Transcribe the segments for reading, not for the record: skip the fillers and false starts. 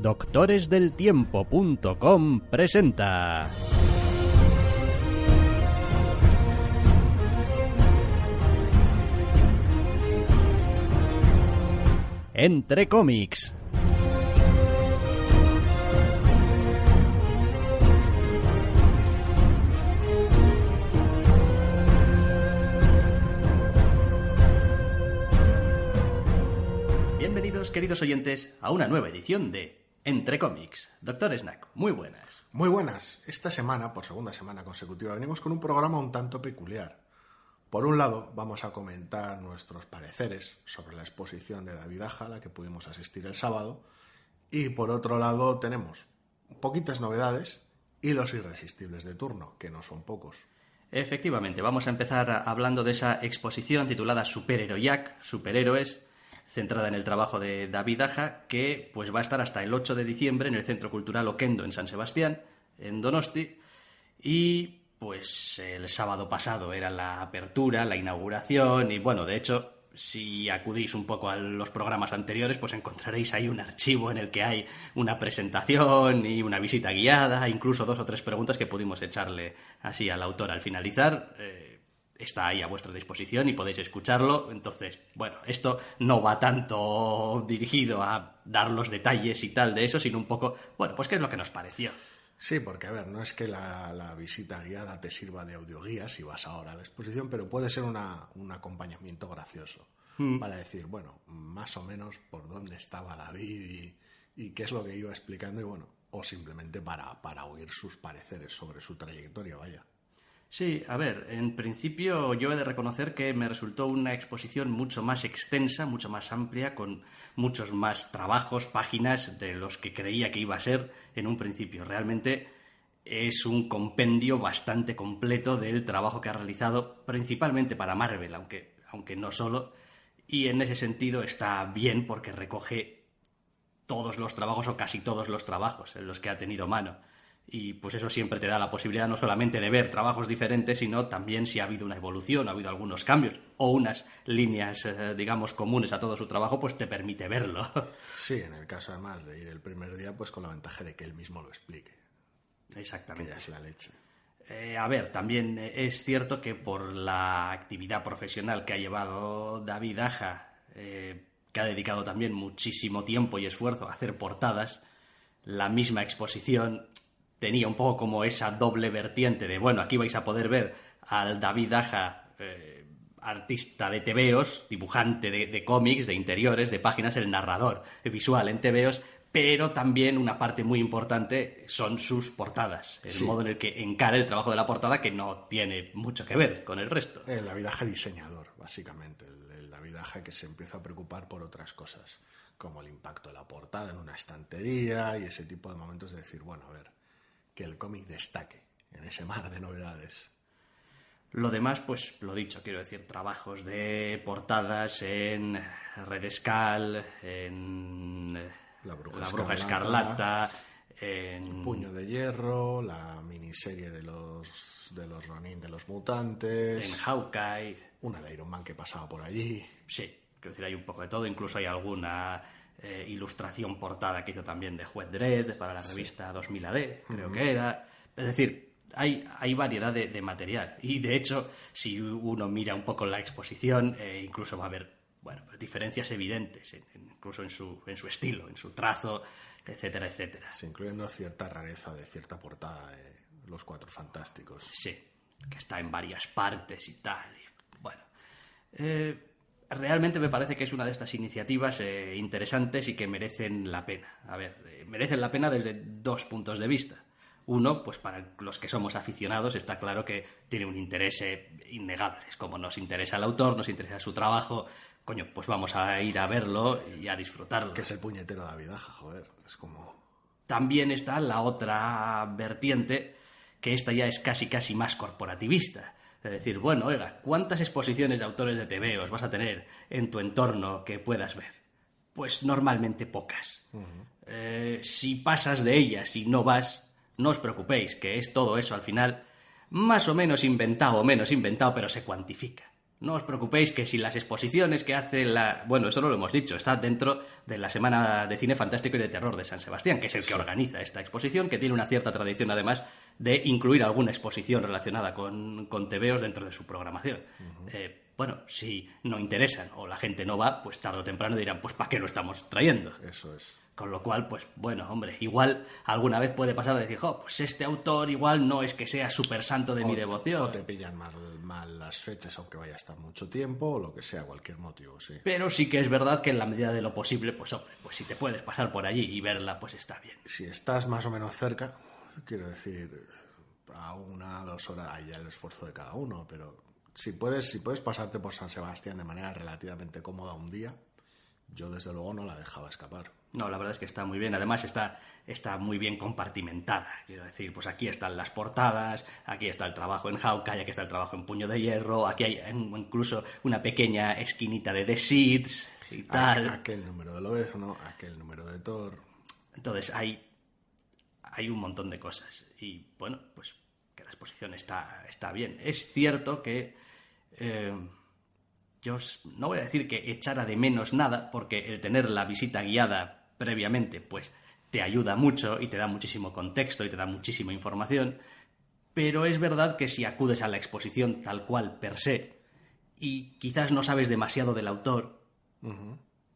Doctoresdeltiempo.com presenta Entre cómics. Bienvenidos, queridos oyentes, a una nueva edición de Entre cómics. Doctor Snack, muy buenas. Muy buenas. Esta semana, por segunda semana consecutiva, venimos con un programa un tanto peculiar. Por un lado, vamos a comentar nuestros pareceres sobre la exposición de David Aja, a la que pudimos asistir el sábado. Y por otro lado, tenemos poquitas novedades y los irresistibles de turno, que no son pocos. Efectivamente, vamos a empezar hablando de esa exposición titulada Superheroiac, Superhéroes, centrada en el trabajo de David Aja, que pues va a estar hasta el 8 de diciembre en el Centro Cultural Oquendo en San Sebastián, en Donosti, y pues el sábado pasado era la apertura, la inauguración, y bueno, de hecho, si acudís un poco a los programas anteriores, pues encontraréis ahí un archivo en el que hay una presentación y una visita guiada, incluso 2 o 3 preguntas que pudimos echarle así al autor al finalizar. Está ahí a vuestra disposición y podéis escucharlo. Entonces, bueno, esto no va tanto dirigido a dar los detalles y tal de eso, sino un poco, bueno, pues qué es lo que nos pareció. Sí, porque, a ver, no es que la visita guiada te sirva de audioguía si vas ahora a la exposición, pero puede ser un acompañamiento gracioso para decir, bueno, más o menos por dónde estaba David y qué es lo que iba explicando, y bueno, o simplemente para oír sus pareceres sobre su trayectoria, vaya. Sí, a ver, en principio yo he de reconocer que me resultó una exposición mucho más extensa, mucho más amplia, con muchos más trabajos, páginas de los que creía que iba a ser en un principio. Realmente es un compendio bastante completo del trabajo que ha realizado, principalmente para Marvel, aunque no solo, y en ese sentido está bien porque recoge todos los trabajos o casi todos los trabajos en los que ha tenido mano. Y pues eso siempre te da la posibilidad no solamente de ver trabajos diferentes, sino también si ha habido una evolución, ha habido algunos cambios o unas líneas, digamos, comunes a todo su trabajo, pues te permite verlo. Sí, en el caso además de ir el primer día, pues con la ventaja de que él mismo lo explique. Exactamente. Que ya es la leche. A ver, también es cierto que por la actividad profesional que ha llevado David Aja, que ha dedicado también muchísimo tiempo y esfuerzo a hacer portadas, la misma exposición tenía un poco como esa doble vertiente de, bueno, aquí vais a poder ver al David Aja, artista de tebeos, dibujante de cómics, de interiores, de páginas, el narrador visual en tebeos, pero también una parte muy importante son sus portadas, el modo en el que encara el trabajo de la portada, que no tiene mucho que ver con el resto. El David Aja diseñador, básicamente, el David Aja que se empieza a preocupar por otras cosas, como el impacto de la portada en una estantería y ese tipo de momentos de decir, bueno, a ver, que el cómic destaque en ese mar de novedades. Lo demás, pues lo dicho, quiero decir, trabajos de portadas en Red Skull, en La Bruja Escarlata, en Puño de Hierro, la miniserie de los Ronin, de los mutantes, en Hawkeye, una de Iron Man que pasaba por allí. Sí, quiero decir, hay un poco de todo, incluso hay alguna ilustración portada que hizo también de Juez Dredd para la revista 2000 AD, creo que era. Es decir, hay variedad de material. Y de hecho, si uno mira un poco la exposición, incluso va a haber, bueno, pues diferencias evidentes, incluso en su estilo, en su trazo, etcétera, etcétera. Sí, incluyendo cierta rareza de cierta portada de Los Cuatro Fantásticos. Sí, que está en varias partes y tal. Y, bueno, realmente me parece que es una de estas iniciativas interesantes y que merecen la pena. A ver, merecen la pena desde 2 puntos de vista. Uno, pues para los que somos aficionados está claro que tiene un interés innegable. Es como nos interesa el autor, nos interesa su trabajo, coño, pues vamos a ir a verlo y a disfrutarlo. Que es el puñetero David Aja, joder, es como... También está la otra vertiente, que esta ya es casi más corporativista. Es decir, bueno, oiga, ¿cuántas exposiciones de autores de tebeos vas a tener en tu entorno que puedas ver? Pues normalmente pocas. Si pasas de ellas y no vas, no os preocupéis, que es todo eso al final más o menos inventado o menos inventado, pero se cuantifica. No os preocupéis que si las exposiciones que hace la... Bueno, eso no lo hemos dicho, está dentro de la Semana de Cine Fantástico y de Terror de San Sebastián, que es el que organiza esta exposición, que tiene una cierta tradición además de incluir alguna exposición relacionada con tebeos dentro de su programación. Bueno, si no interesan o la gente no va, pues tarde o temprano dirán, pues ¿para qué lo estamos trayendo? Eso es. Con lo cual, pues bueno, hombre, igual alguna vez puede pasar de decir, pues este autor igual no es que sea súper santo de mi devoción. O te pillan mal las fechas, aunque vaya a estar mucho tiempo, o lo que sea, cualquier motivo, sí. Pero sí que es verdad que en la medida de lo posible, pues hombre, pues si te puedes pasar por allí y verla, pues está bien. Si estás más o menos cerca, quiero decir, a 1 o 2 horas, hay ya el esfuerzo de cada uno, pero si puedes pasarte por San Sebastián de manera relativamente cómoda un día, yo desde luego no la dejaba escapar. No, la verdad es que está muy bien. Además está muy bien compartimentada. Quiero decir, pues aquí están las portadas, aquí está el trabajo en Hawkeye, aquí está el trabajo en Puño de Hierro, aquí hay incluso una pequeña esquinita de The Seeds y tal. Aquel número de Lobezno, aquel número de Thor. Entonces hay un montón de cosas. Y bueno, pues que la exposición está bien. Es cierto que... yo no voy a decir que echara de menos nada, porque el tener la visita guiada previamente, pues te ayuda mucho y te da muchísimo contexto y te da muchísima información, pero es verdad que si acudes a la exposición tal cual per se y quizás no sabes demasiado del autor,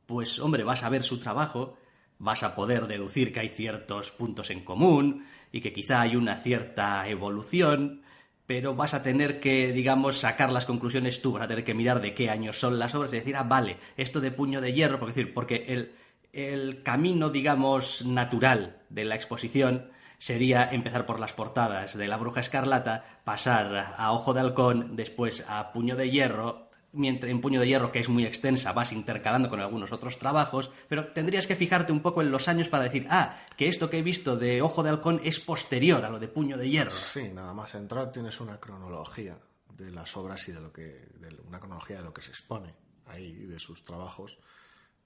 pues hombre, vas a ver su trabajo, vas a poder deducir que hay ciertos puntos en común y que quizá hay una cierta evolución, pero vas a tener que, digamos, sacar las conclusiones tú, vas a tener que mirar de qué años son las obras y decir, vale, esto de Puño de Hierro, porque el camino, digamos, natural de la exposición sería empezar por las portadas de La Bruja Escarlata, pasar a Ojo de Halcón, después a Puño de Hierro, mientras en Puño de Hierro, que es muy extensa, vas intercalando con algunos otros trabajos, pero tendrías que fijarte un poco en los años para decir, que esto que he visto de Ojo de Halcón es posterior a lo de Puño de Hierro. Sí, nada más entrar tienes una cronología de las obras y una cronología de lo que se expone ahí, de sus trabajos.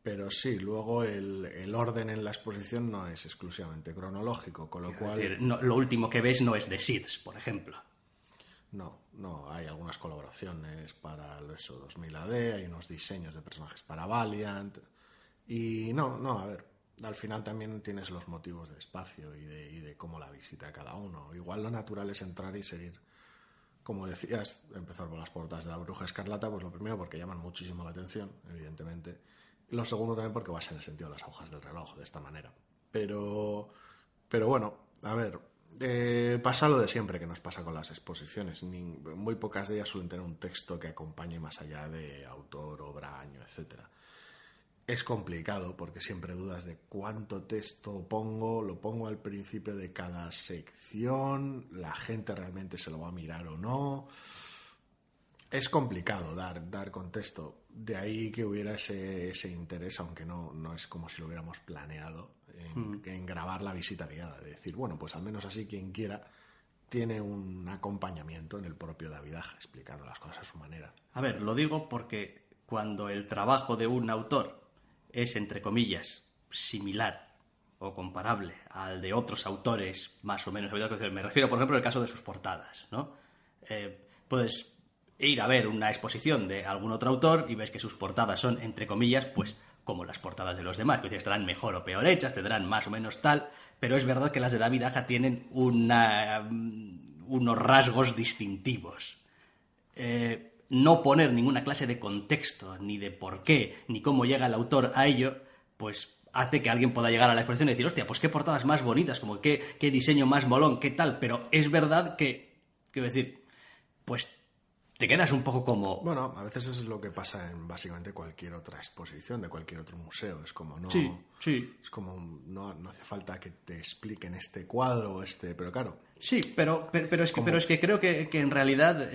Pero sí, luego el orden en la exposición no es exclusivamente cronológico, con lo cual... Es decir, lo último que ves no es The Seeds, por ejemplo. No, hay algunas colaboraciones para eso, 2000 AD, hay unos diseños de personajes para Valiant, y a ver, al final también tienes los motivos de espacio y de cómo la visita cada uno. Igual lo natural es entrar y seguir, como decías, empezar por las portadas de La Bruja Escarlata, pues lo primero porque llaman muchísimo la atención, evidentemente. Lo segundo también porque vas en el sentido de las agujas del reloj, de esta manera. Pero bueno, a ver, pasa lo de siempre que nos pasa con las exposiciones. Muy pocas de ellas suelen tener un texto que acompañe más allá de autor, obra, año, etcétera. Es complicado porque siempre dudas de cuánto texto pongo, lo pongo al principio de cada sección, la gente realmente se lo va a mirar o no. Es complicado dar contexto. De ahí que hubiera ese interés, aunque no es como si lo hubiéramos planeado, en grabar la visita guiada. De decir, bueno, pues al menos así quien quiera tiene un acompañamiento en el propio David Aja, explicando las cosas a su manera. A ver, lo digo porque cuando el trabajo de un autor es, entre comillas, similar o comparable al de otros autores más o menos, me refiero, por ejemplo, al caso de sus portadas, ¿no? Puedes ir a ver una exposición de algún otro autor y ves que sus portadas son, entre comillas, pues como las portadas de los demás, que estarán mejor o peor hechas, tendrán más o menos tal, pero es verdad que las de David Aja tienen unos rasgos distintivos. No poner ninguna clase de contexto, ni de por qué, ni cómo llega el autor a ello, pues hace que alguien pueda llegar a la exposición y decir, hostia, pues qué portadas más bonitas, como qué diseño más molón, qué tal, pero es verdad que, quiero decir, pues te quedas un poco como... Bueno, a veces es lo que pasa en básicamente cualquier otra exposición de cualquier otro museo. Es como no... Sí. Es como no hace falta que te expliquen este cuadro o pero claro... Sí, pero es que creo que en realidad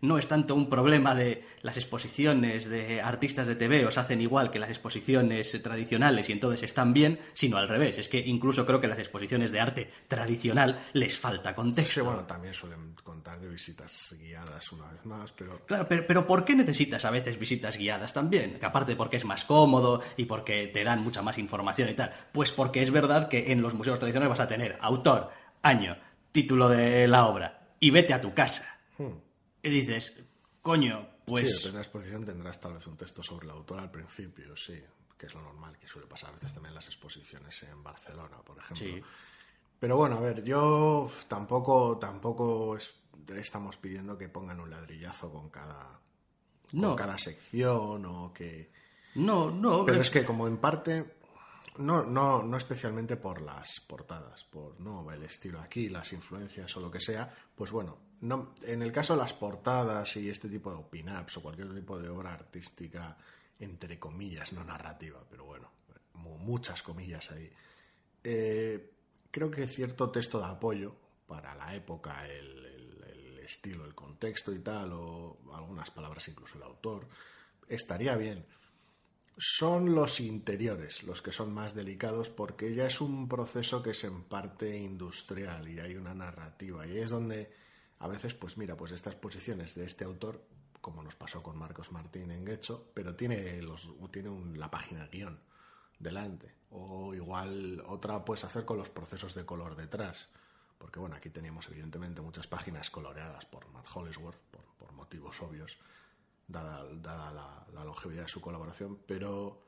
no es tanto un problema de las exposiciones de artistas de tebeos hacen igual que las exposiciones tradicionales y entonces están bien, sino al revés. Es que incluso creo que las exposiciones de arte tradicional les falta contexto. Sí, bueno, también suelen contar de visitas guiadas una vez más, pero... Claro, pero ¿por qué necesitas a veces visitas guiadas también? Que aparte porque es más cómodo y porque te dan mucha más información y tal. Pues porque es verdad que en los museos tradicionales vas a tener autor, año, título de la obra y vete a tu casa. Y dices, coño, Pues... Sí, depende de la exposición tendrás tal vez un texto sobre el autor al principio, sí, que es lo normal, que suele pasar a veces también en las exposiciones en Barcelona, por ejemplo. Sí. Pero bueno, a ver, yo tampoco estamos pidiendo que pongan un ladrillazo con cada sección o que... No. Pero es que como en parte, no especialmente por las portadas, por no el estilo aquí, las influencias o lo que sea, pues bueno, no, en el caso de las portadas y este tipo de pin-ups o cualquier tipo de obra artística, entre comillas, no narrativa, pero bueno, muchas comillas ahí, creo que cierto texto de apoyo para la época, el estilo, el contexto y tal, o algunas palabras incluso el autor, estaría bien. Son los interiores los que son más delicados porque ya es un proceso que es en parte industrial y hay una narrativa y es donde a veces, pues mira, pues esta exposición es de este autor, como nos pasó con Marcos Martín en Guecho, pero tiene la página guión delante, o igual otra puedes hacer con los procesos de color detrás, porque bueno, aquí teníamos evidentemente muchas páginas coloreadas por Matt Hollisworth, por motivos obvios, dada la longevidad de su colaboración, pero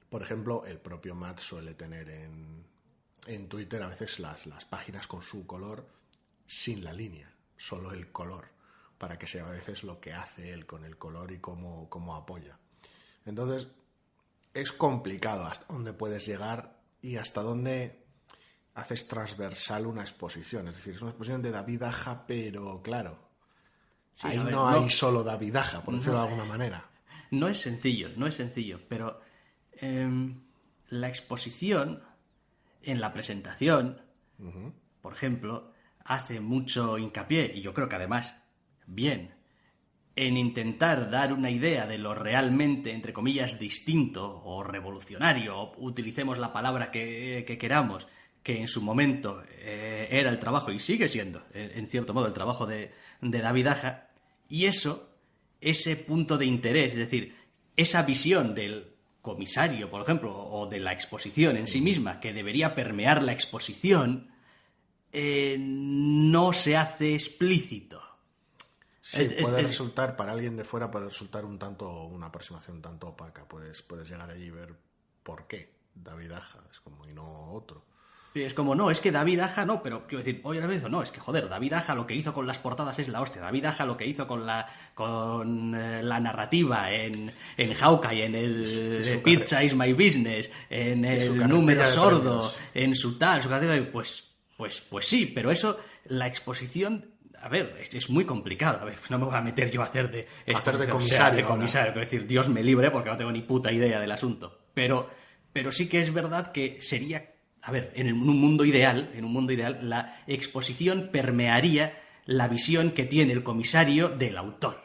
por ejemplo el propio Matt suele tener en Twitter a veces las páginas con su color sin la línea, solo el color, para que sea a veces lo que hace él con el color y cómo apoya. Entonces es complicado hasta dónde puedes llegar y hasta dónde haces transversal una exposición, es decir, es una exposición de David Aja, pero claro, sí, ahí no hay solo David Aja, por decirlo de alguna manera. No es sencillo, pero la exposición en la presentación, por ejemplo, hace mucho hincapié, y yo creo que además, bien, en intentar dar una idea de lo realmente, entre comillas, distinto o revolucionario, o utilicemos la palabra que queramos, que en su momento era el trabajo, y sigue siendo, en cierto modo, el trabajo de David Aja, y ese punto de interés, es decir, esa visión del comisario, por ejemplo, o de la exposición en sí misma, que debería permear la exposición, no se hace explícito. Sí, puede resultar, para alguien de fuera puede resultar una aproximación un tanto opaca. Puedes llegar allí y ver por qué David Aja, es como, y no otro. Sí, es como, no, es que David Aja no, pero quiero decir, oye, no, es que joder, David Aja lo que hizo con las portadas es la hostia. David Aja lo que hizo con la narrativa en Hawkeye, en el Pizza is my business, en el número sordo, en su tal, su cartera, pues sí, pero eso, la exposición, a ver, es muy complicado. A ver, no me voy a meter yo a hacer de comisario. O sea, de comisario, es decir, Dios me libre porque no tengo ni puta idea del asunto. Pero sí que es verdad que sería, a ver, en un mundo ideal, la exposición permearía la visión que tiene el comisario del autor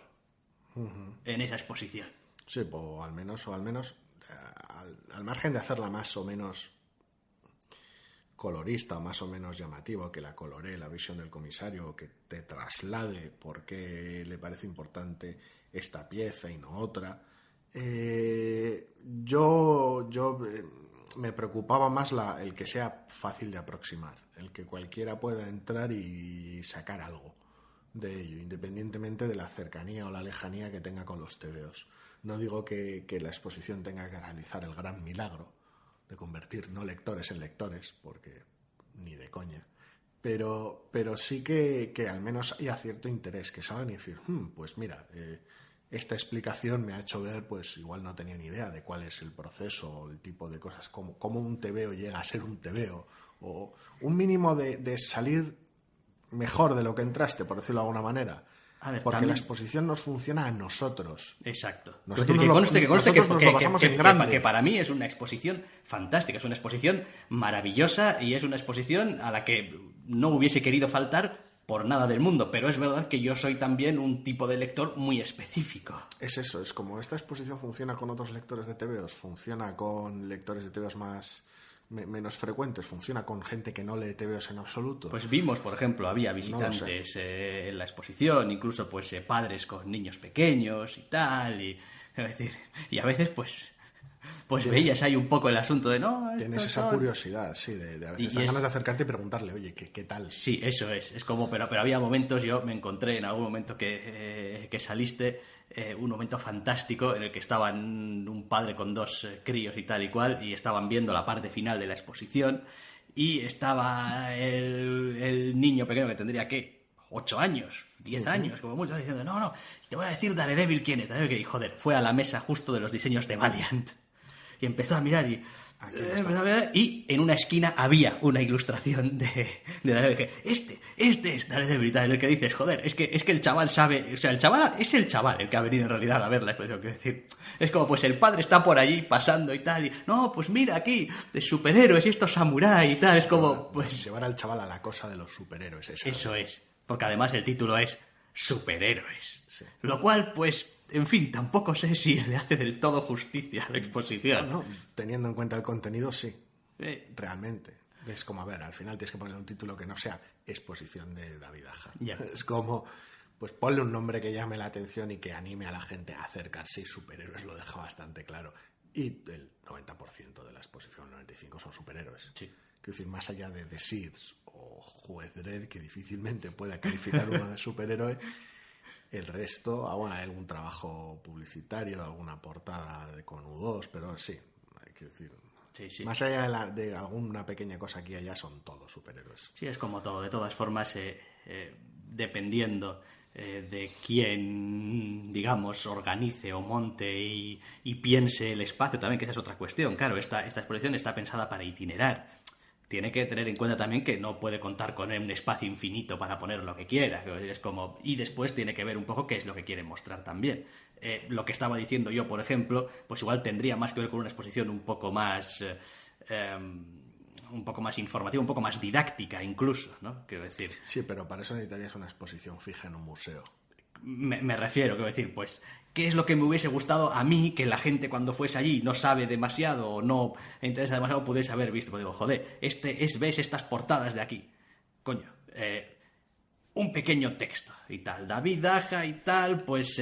en esa exposición. Sí, o al menos al margen de hacerla más o menos colorista, más o menos llamativo, que la coloree la visión del comisario, que te traslade por qué le parece importante esta pieza y no otra. Yo me preocupaba más el que sea fácil de aproximar, el que cualquiera pueda entrar y sacar algo de ello, independientemente de la cercanía o la lejanía que tenga con los tebeos. No digo que la exposición tenga que realizar el gran milagro de convertir no lectores en lectores, porque ni de coña, pero sí que al menos haya cierto interés, que salgan y decir, pues mira, esta explicación me ha hecho ver, pues igual no tenía ni idea de cuál es el proceso o el tipo de cosas, cómo un tebeo llega a ser un tebeo, o un mínimo de salir mejor de lo que entraste, por decirlo de alguna manera. A ver, porque también... la exposición nos funciona a nosotros. Exacto. Nosotros que conste que para mí es una exposición fantástica, es una exposición maravillosa y es una exposición a la que no hubiese querido faltar por nada del mundo, pero es verdad que yo soy también un tipo de lector muy específico. Es eso, es como esta exposición funciona con otros lectores de TVOs, funciona con lectores de TVOs menos frecuentes, funciona con gente que no lee TVOs en absoluto. Pues vimos, por ejemplo, había visitantes en la exposición, incluso pues padres con niños pequeños y tal, y a veces pues pues veías ahí un poco el asunto de no... Tienes esa curiosidad, sí, de a veces dan ganas de acercarte y preguntarte, oye, ¿qué tal? Sí, eso es como, pero había momentos, yo me encontré en algún momento que saliste, un momento fantástico en el que estaban un padre con dos críos y tal y cual, y estaban viendo la parte final de la exposición, y estaba el niño pequeño que tendría, ¿qué? 8 años, 10 años, como mucho, diciendo, no, te voy a decir Daredevil quién es. Daredevil, que, joder, fue a la mesa justo de los diseños de Valiant. Y empezó a mirar y en una esquina había una ilustración de Daredevil. Que este es Daredevil, en el que dices, joder, es que el chaval sabe, o sea, el chaval es el chaval el que ha venido en realidad a ver la exposición. Quiero decir, es como, pues el padre está por allí pasando y tal, y no, pues mira aquí, de superhéroes y estos samurái y tal, es como, pues... Llevar al chaval a la cosa de los superhéroes. Eso es, porque además el título es Superhéroes. Sí. Lo cual, pues... En fin, tampoco sé si le hace del todo justicia a la exposición. No, teniendo en cuenta el contenido, sí. Realmente. Es como, a ver, al final tienes que ponerle un título que no sea exposición de David Aja. Yeah. Es como, pues ponle un nombre que llame la atención y que anime a la gente a acercarse, y superhéroes lo deja bastante claro. Y el 90% de la exposición, el 95% son superhéroes. Sí. Quiero decir, más allá de The Seeds o Juez Dredd, que difícilmente pueda calificar uno de superhéroe, el resto, bueno, hay algún trabajo publicitario, alguna portada con U2, pero sí, hay que decir... Sí. Más allá de alguna pequeña cosa aquí y allá, son todos superhéroes. Sí, es como todo. De todas formas, dependiendo de quién, digamos, organice o monte y piense el espacio también, que esa es otra cuestión. Claro, esta exposición está pensada para itinerar. Tiene que tener en cuenta también que no puede contar con un espacio infinito para poner lo que quiera. Es como, y después tiene que ver un poco qué es lo que quiere mostrar también. Lo que estaba diciendo yo, por ejemplo, pues igual tendría más que ver con una exposición un poco más informativa, un poco más didáctica incluso, ¿no? Quiero decir... Sí, pero para eso necesitarías una exposición fija en un museo. Me refiero, quiero decir, pues, ¿qué es lo que me hubiese gustado a mí que la gente cuando fuese allí no sabe demasiado o no le interesa demasiado pudiese haber visto? Pues digo, joder, ves estas portadas de aquí. Coño, un pequeño texto y tal. David Aja y tal, pues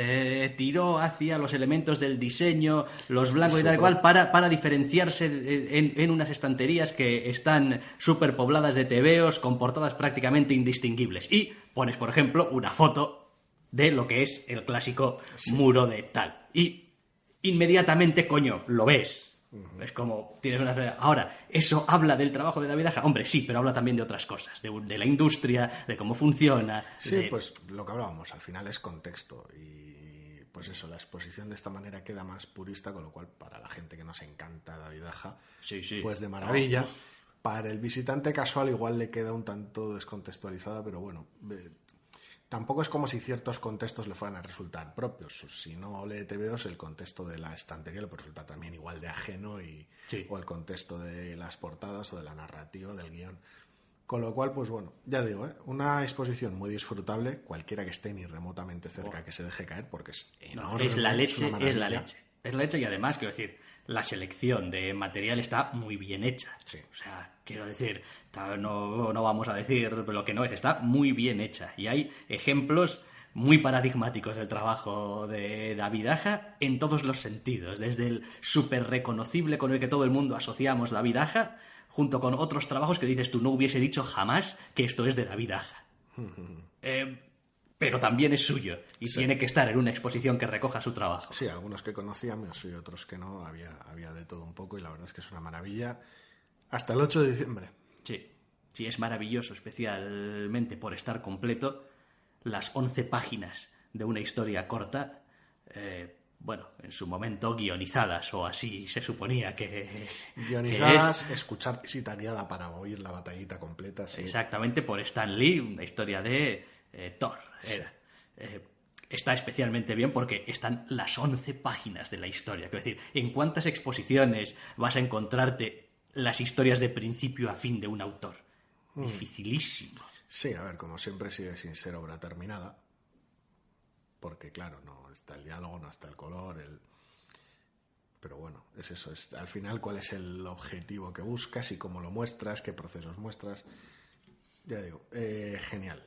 tiró hacia los elementos del diseño, los blancos y tal y cual, para diferenciarse en unas estanterías que están súper pobladas de tebeos con portadas prácticamente indistinguibles. Y pones, por ejemplo, una foto de lo que es el clásico muro de tal. Y inmediatamente, coño, lo ves. Es como, tienes una... Ahora, ¿eso habla del trabajo de David Aja? Hombre, sí, pero habla también de otras cosas, de la industria, de cómo funciona. Sí, pues lo que hablábamos, al final es contexto. Y pues eso, la exposición de esta manera queda más purista, con lo cual para la gente que nos encanta David Aja, sí. pues de maravilla. Para el visitante casual igual le queda un tanto descontextualizada, pero bueno... Tampoco es como si ciertos contextos le fueran a resultar propios. Si no lee TVOs, el contexto de la estantería le puede resultar también igual de ajeno o el contexto de las portadas o de la narrativa, del guión. Con lo cual, pues bueno, ya digo, una exposición muy disfrutable, cualquiera que esté ni remotamente cerca que se deje caer, porque es enorme. Es la leche, es la leche. Es la leche y además, quiero decir, la selección de material está muy bien hecha. Sí. O sea, quiero decir, no vamos a decir lo que no es, está muy bien hecha. Y hay ejemplos muy paradigmáticos del trabajo de David Aja en todos los sentidos. Desde el súper reconocible con el que todo el mundo asociamos David Aja, junto con otros trabajos que dices tú, no hubiese dicho jamás que esto es de David Aja. Pero también es suyo y tiene que estar en una exposición que recoja su trabajo. Sí, algunos que conocíamos y otros que no, había de todo un poco y la verdad es que es una maravilla. Hasta el 8 de diciembre. Sí, es maravilloso, especialmente por estar completo. Las 11 páginas de una historia corta, bueno, en su momento guionizadas, o así se suponía que... Guionizadas, escuchar visita guiada para oír la batallita completa. Sí. Exactamente, por Stan Lee, una historia de Thor. Está especialmente bien porque están las 11 páginas de la historia. Quiero decir, ¿en cuántas exposiciones vas a encontrarte las historias de principio a fin de un autor? Dificilísimo. Sí, a ver, como siempre sigue sin ser obra terminada, porque claro, no está el diálogo, no está el color, pero bueno, es eso, al final cuál es el objetivo que buscas y cómo lo muestras, qué procesos muestras. Ya digo, genial.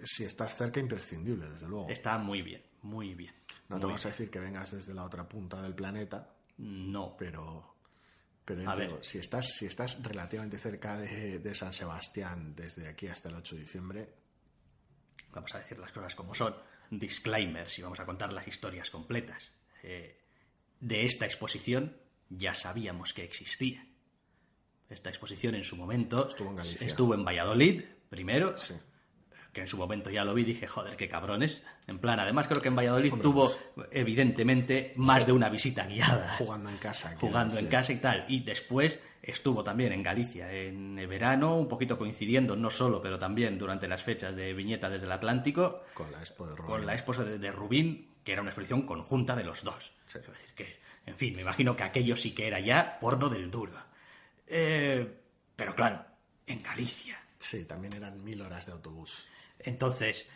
Si estás cerca, imprescindible, desde luego. Está muy bien, muy bien. No te vamos a decir que vengas desde la otra punta del planeta. No. Pero A digo, ver. si estás relativamente cerca de San Sebastián desde aquí hasta el 8 de diciembre... Vamos a decir las cosas como son. Disclaimers, y vamos a contar las historias completas. De esta exposición ya sabíamos que existía. Esta exposición en su momento estuvo en Valladolid, primero, Sí. que en su momento ya lo vi y dije, joder, qué cabrones. En plan, además creo que en Valladolid Hombre, tuvo, evidentemente, más de una visita guiada. Jugando en casa. Jugando en casa y tal. Y después estuvo también en Galicia, en verano, un poquito coincidiendo, no solo, pero también durante las fechas de Viñeta desde el Atlántico. Con la expo de Rubín. Con la expo de Rubín, que era una exposición conjunta de los dos. Sí. Quiero decir que, en fin, me imagino que aquello sí que era ya porno del duro. Pero claro, en Galicia. Sí, también eran 1000 horas de autobús. Entonces,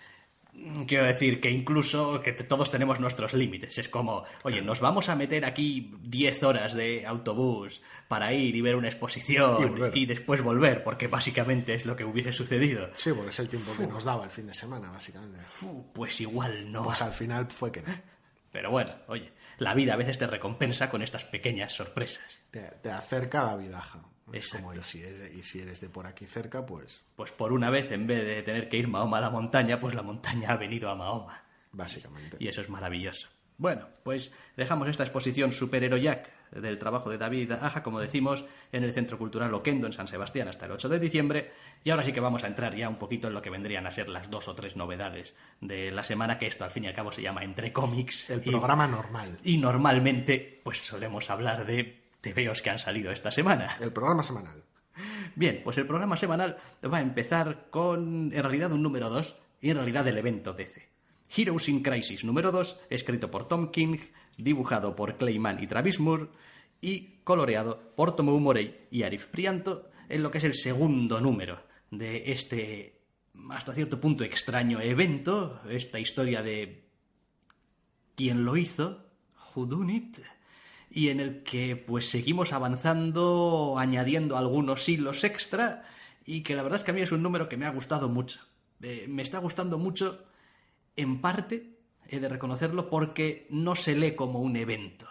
quiero decir que incluso que todos tenemos nuestros límites. Es como, oye, nos vamos a meter aquí 10 horas de autobús para ir y ver una exposición y después volver, porque básicamente es lo que hubiese sucedido. Sí, porque es el tiempo que nos daba el fin de semana, básicamente. Pues igual no. Pues al final fue que no. Pero bueno, oye, la vida a veces te recompensa con estas pequeñas sorpresas. Te acerca a la vidaja. Exacto. Como, y si eres de por aquí cerca, pues... Pues por una vez, en vez de tener que ir Mahoma a la montaña, pues la montaña ha venido a Mahoma. Básicamente. Y eso es maravilloso. Bueno, pues dejamos esta exposición Superheroyac del trabajo de David Aja, como decimos, en el Centro Cultural Oquendo, en San Sebastián, hasta el 8 de diciembre. Y ahora sí que vamos a entrar ya un poquito en lo que vendrían a ser las 2 o 3 novedades de la semana, que esto al fin y al cabo se llama Entre Cómics. El programa normal. Y normalmente, pues solemos hablar de tebeos que han salido esta semana. El programa semanal. Bien, pues el programa semanal va a empezar con, en realidad, un número 2 y en realidad el evento DC. Heroes in Crisis número 2, escrito por Tom King, dibujado por Clay Mann y Travis Moore y coloreado por Tomeu Morey y Arif Prianto, en lo que es el segundo número de este, hasta cierto punto, extraño evento, esta historia de quién lo hizo, who done it, y en el que pues seguimos avanzando, añadiendo algunos hilos extra, y que la verdad es que a mí es un número que me ha gustado mucho. Me está gustando mucho, en parte, he de reconocerlo, porque no se lee como un evento,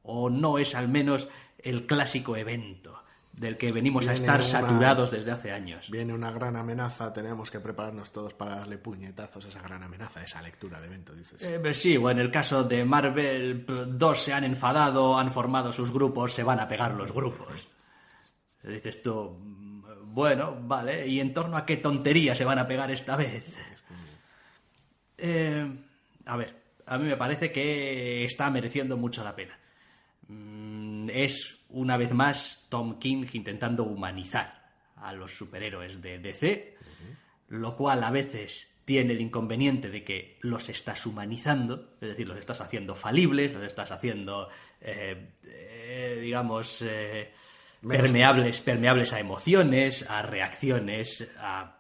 o no es al menos el clásico evento del que venimos a estar saturados desde hace años. Viene una gran amenaza, tenemos que prepararnos todos para darle puñetazos a esa gran amenaza, esa lectura de evento, dices. Sí, o en el caso de Marvel, 2 se han enfadado, han formado sus grupos, se van a pegar los grupos. Dices tú, bueno, vale, ¿y en torno a qué tontería se van a pegar esta vez? A ver, a mí me parece que está mereciendo mucho la pena. Es, una vez más, Tom King intentando humanizar a los superhéroes de DC, lo cual a veces tiene el inconveniente de que los estás humanizando, es decir, los estás haciendo falibles, los estás haciendo, digamos, permeables a emociones, a reacciones, a...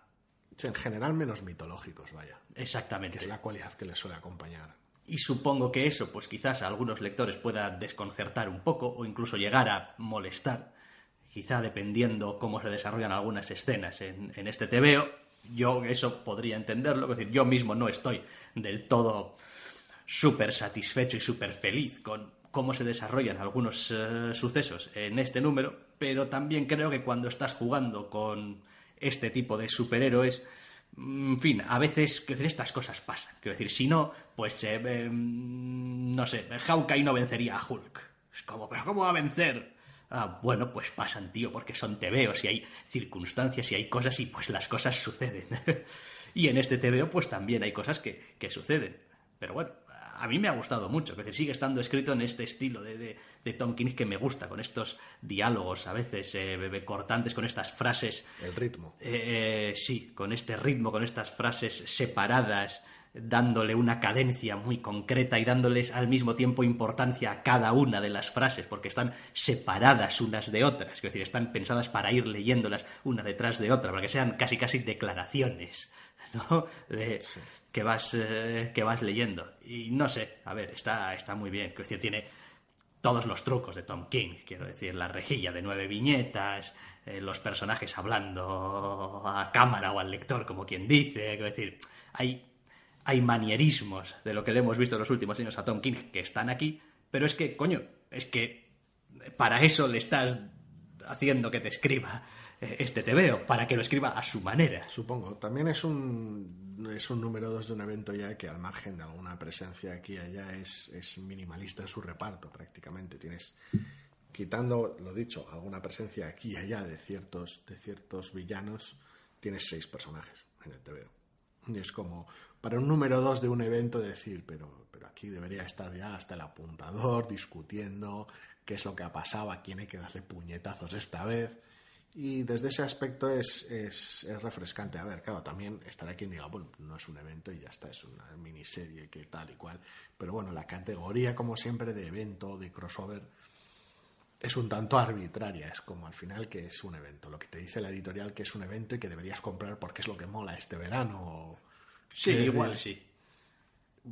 Sí, en general menos mitológicos, vaya. Exactamente. Que es la cualidad que les suele acompañar. Y supongo que eso, pues quizás a algunos lectores pueda desconcertar un poco o incluso llegar a molestar, quizá dependiendo cómo se desarrollan algunas escenas en este tebeo. Yo eso podría entenderlo, es decir, yo mismo no estoy del todo súper satisfecho y súper feliz con cómo se desarrollan algunos sucesos en este número, pero también creo que cuando estás jugando con este tipo de superhéroes, en fin, a veces, quiero decir, estas cosas pasan. Quiero decir, si no, pues, no sé, Hawkeye no vencería a Hulk. Es como, ¿pero cómo va a vencer? Ah, bueno, pues pasan, tío, porque son tebeos y hay circunstancias y hay cosas y pues las cosas suceden. Y en este tebeo pues también hay cosas que suceden. Pero bueno, a mí me ha gustado mucho, es decir, sigue estando escrito en este estilo de Tom King que me gusta, con estos diálogos a veces cortantes, con estas frases... El ritmo. Sí, con este ritmo, con estas frases separadas, dándole una cadencia muy concreta y dándoles al mismo tiempo importancia a cada una de las frases, porque están separadas unas de otras, es decir, están pensadas para ir leyéndolas una detrás de otra, para que sean casi declaraciones, ¿no? Sí. Que vas leyendo. Y no sé, a ver, está muy bien. Es decir, tiene todos los trucos de Tom King. Quiero decir, la rejilla de 9 viñetas, los personajes hablando a cámara o al lector, como quien dice. Quiero decir, hay manierismos de lo que le hemos visto en los últimos años a Tom King que están aquí, pero es que, coño, es que para eso le estás haciendo que te escriba este TVO, para que lo escriba a su manera. Supongo. También es un número 2 de un evento ya que, al margen de alguna presencia aquí y allá, es minimalista en su reparto prácticamente. Tienes, quitando, lo dicho, alguna presencia aquí y allá de ciertos villanos, tienes 6 personajes en el TVO. Y es como, para un número 2 de un evento, decir, pero aquí debería estar ya hasta el apuntador discutiendo qué es lo que ha pasado, a quién hay que darle puñetazos esta vez. Y desde ese aspecto es refrescante. A ver, claro, también estará quien diga, bueno, no es un evento y ya está, es una miniserie que tal y cual. Pero bueno, la categoría, como siempre, de evento, de crossover, es un tanto arbitraria. Es como, al final, que es un evento. Lo que te dice la editorial que es un evento y que deberías comprar porque es lo que mola este verano. Sí, igual sí.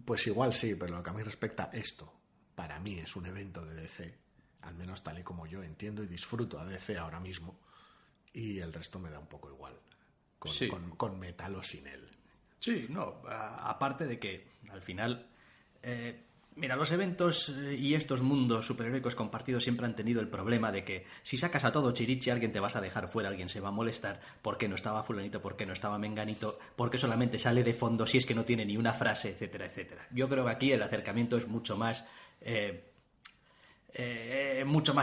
Pues igual sí, pero lo que a mí respecta, esto, para mí es un evento de DC, al menos tal y como yo entiendo y disfruto a DC ahora mismo. Y el resto me da un poco igual, con metal o sin él. Sí, no, aparte de que al final, mira, los eventos y estos mundos superheroicos compartidos siempre han tenido el problema de que si sacas a todo Chirichi, alguien te vas a dejar fuera, alguien se va a molestar, ¿por qué no estaba fulanito, por qué no estaba menganito, por qué solamente sale de fondo si es que no tiene ni una frase, etcétera, etcétera? Yo creo que aquí el acercamiento es mucho más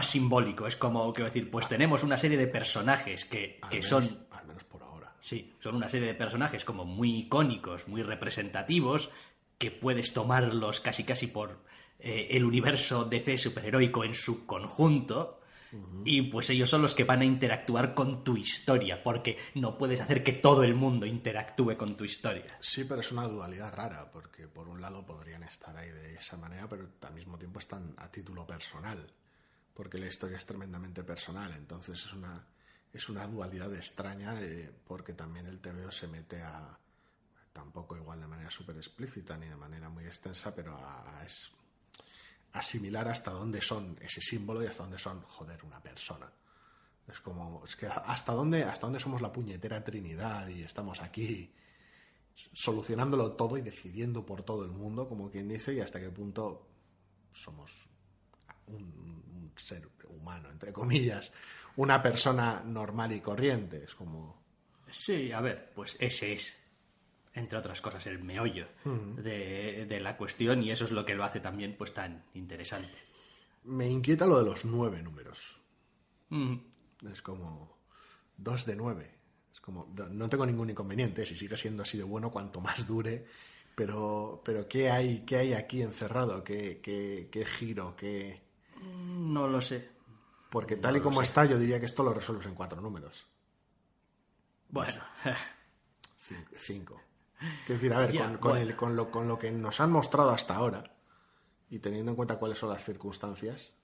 simbólico. Es como, quiero decir, pues tenemos una serie de personajes que son... Al menos por ahora. Sí, son una serie de personajes como muy icónicos, muy representativos, que puedes tomarlos casi por el universo DC superheroico en su conjunto. Y pues ellos son los que van a interactuar con tu historia, porque no puedes hacer que todo el mundo interactúe con tu historia. Sí, pero es una dualidad rara, porque por un lado podrían estar ahí de esa manera, pero al mismo tiempo están a título personal, porque la historia es tremendamente personal. Entonces es una dualidad extraña, porque también el TVO se mete a, tampoco igual de manera súper explícita ni de manera muy extensa, pero a asimilar hasta dónde son ese símbolo y hasta dónde son, joder, una persona. Es como, es que hasta dónde somos la puñetera Trinidad y estamos aquí solucionándolo todo y decidiendo por todo el mundo, como quien dice, y hasta qué punto somos un ser humano, entre comillas, una persona normal y corriente. Es como... Sí, a ver, pues ese es, entre otras cosas, el meollo de la cuestión, y eso es lo que lo hace también pues tan interesante. Me inquieta lo de los 9 números. Es como 2 de 9. Es como, no tengo ningún inconveniente, si sigue siendo así de bueno, cuanto más dure, pero ¿qué hay aquí encerrado? ¿Qué giro? ¿Qué...? No lo sé. Porque tal y como está, yo diría que esto lo resuelves en 4 números. Bueno. 5. Quiero decir, a ver, con lo que nos han mostrado hasta ahora, y teniendo en cuenta cuáles son las circunstancias,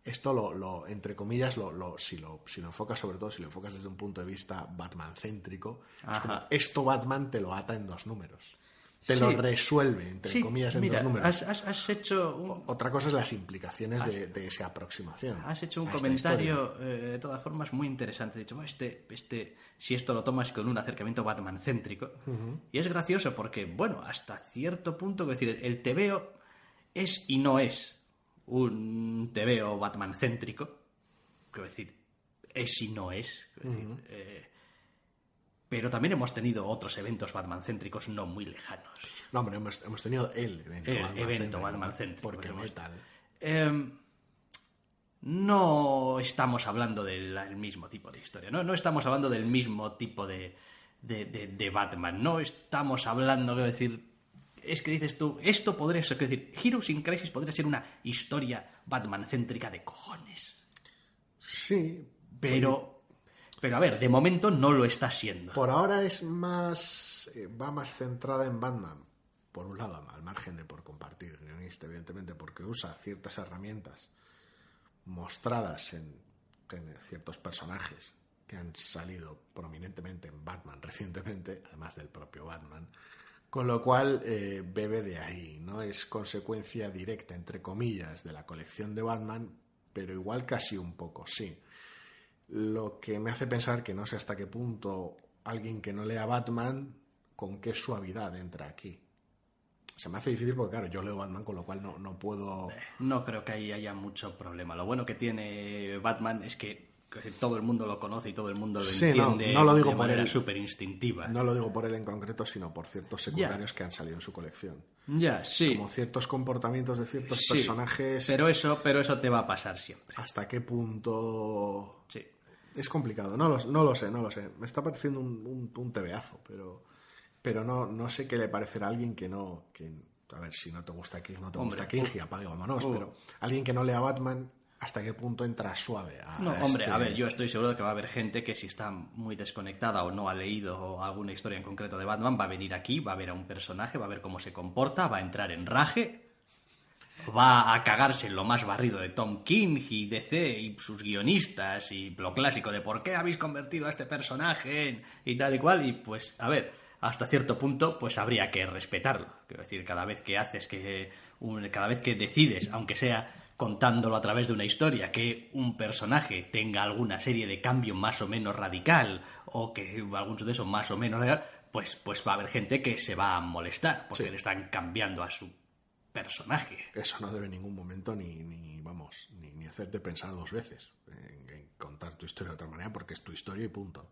esto entre comillas, si lo enfocas, sobre todo si lo enfocas desde un punto de vista Batman-céntrico, es como, esto Batman te lo ata en 2 números. Te lo resuelve, entre comillas, en 2 números. Has hecho otra cosa es las implicaciones de esa aproximación. Has hecho un comentario, de todas formas, muy interesante. Has dicho, si esto lo tomas con un acercamiento Batman-céntrico. Y es gracioso porque, bueno, hasta cierto punto, es decir, el TVO es y no es un TVO Batman-céntrico. Quiero decir, es y no es. Quiero decir, pero también hemos tenido otros eventos Batman-céntricos no muy lejanos. No, hombre, hemos tenido el evento Batman-céntrico. Porque metal. No estamos hablando del mismo tipo de historia, ¿no? No estamos hablando del mismo tipo de Batman. No estamos hablando, quiero decir... Es que dices tú, esto podría ser... Quiero decir, Heroes in Crisis podría ser una historia Batman-céntrica de cojones. Sí. Pero a ver, de momento no lo está siendo. Por ahora es más... va más centrada en Batman. Por un lado, al margen de por compartir guionista, evidentemente, porque usa ciertas herramientas mostradas en ciertos personajes que han salido prominentemente en Batman recientemente, además del propio Batman, con lo cual bebe de ahí, ¿no? Es consecuencia directa, entre comillas, de la colección de Batman, pero igual casi un poco, sí. Lo que me hace pensar que no sé hasta qué punto alguien que no lea Batman, con qué suavidad entra aquí. Se me hace difícil porque, claro, yo leo Batman, con lo cual no puedo... No creo que ahí haya mucho problema. Lo bueno que tiene Batman es que todo el mundo lo conoce y todo el mundo lo entiende no lo digo de por manera él. súper instintiva. No lo digo por él en concreto, sino por ciertos secundarios que han salido en su colección. Ya, sí. Como ciertos comportamientos de ciertos Sí, personajes... Pero eso te va a pasar siempre. ¿Hasta qué punto...? Sí. Es complicado, no lo sé. Me está pareciendo un tebeazo, pero no sé qué le parecerá a alguien que no... a ver, si no te gusta King, no te gusta King, y apague, vámonos, pero alguien que no lea Batman, ¿hasta qué punto entra suave a a ver, yo estoy seguro de que va a haber gente que si está muy desconectada o no ha leído alguna historia en concreto de Batman, va a venir aquí, va a ver a un personaje, va a ver cómo se comporta, va a entrar en raje, va a cagarse en lo más barrido de Tom King y DC y sus guionistas y lo clásico de por qué habéis convertido a este personaje y tal y cual, y pues, a ver, hasta cierto punto, pues habría que respetarlo. Quiero decir, cada vez que decides, aunque sea contándolo a través de una historia, que un personaje tenga alguna serie de cambio más o menos radical o que algún suceso más o menos radical, pues va a haber gente que se va a molestar porque le están cambiando a su personaje. Eso no debe en ningún momento ni hacerte pensar dos veces en contar tu historia de otra manera, porque es tu historia y punto.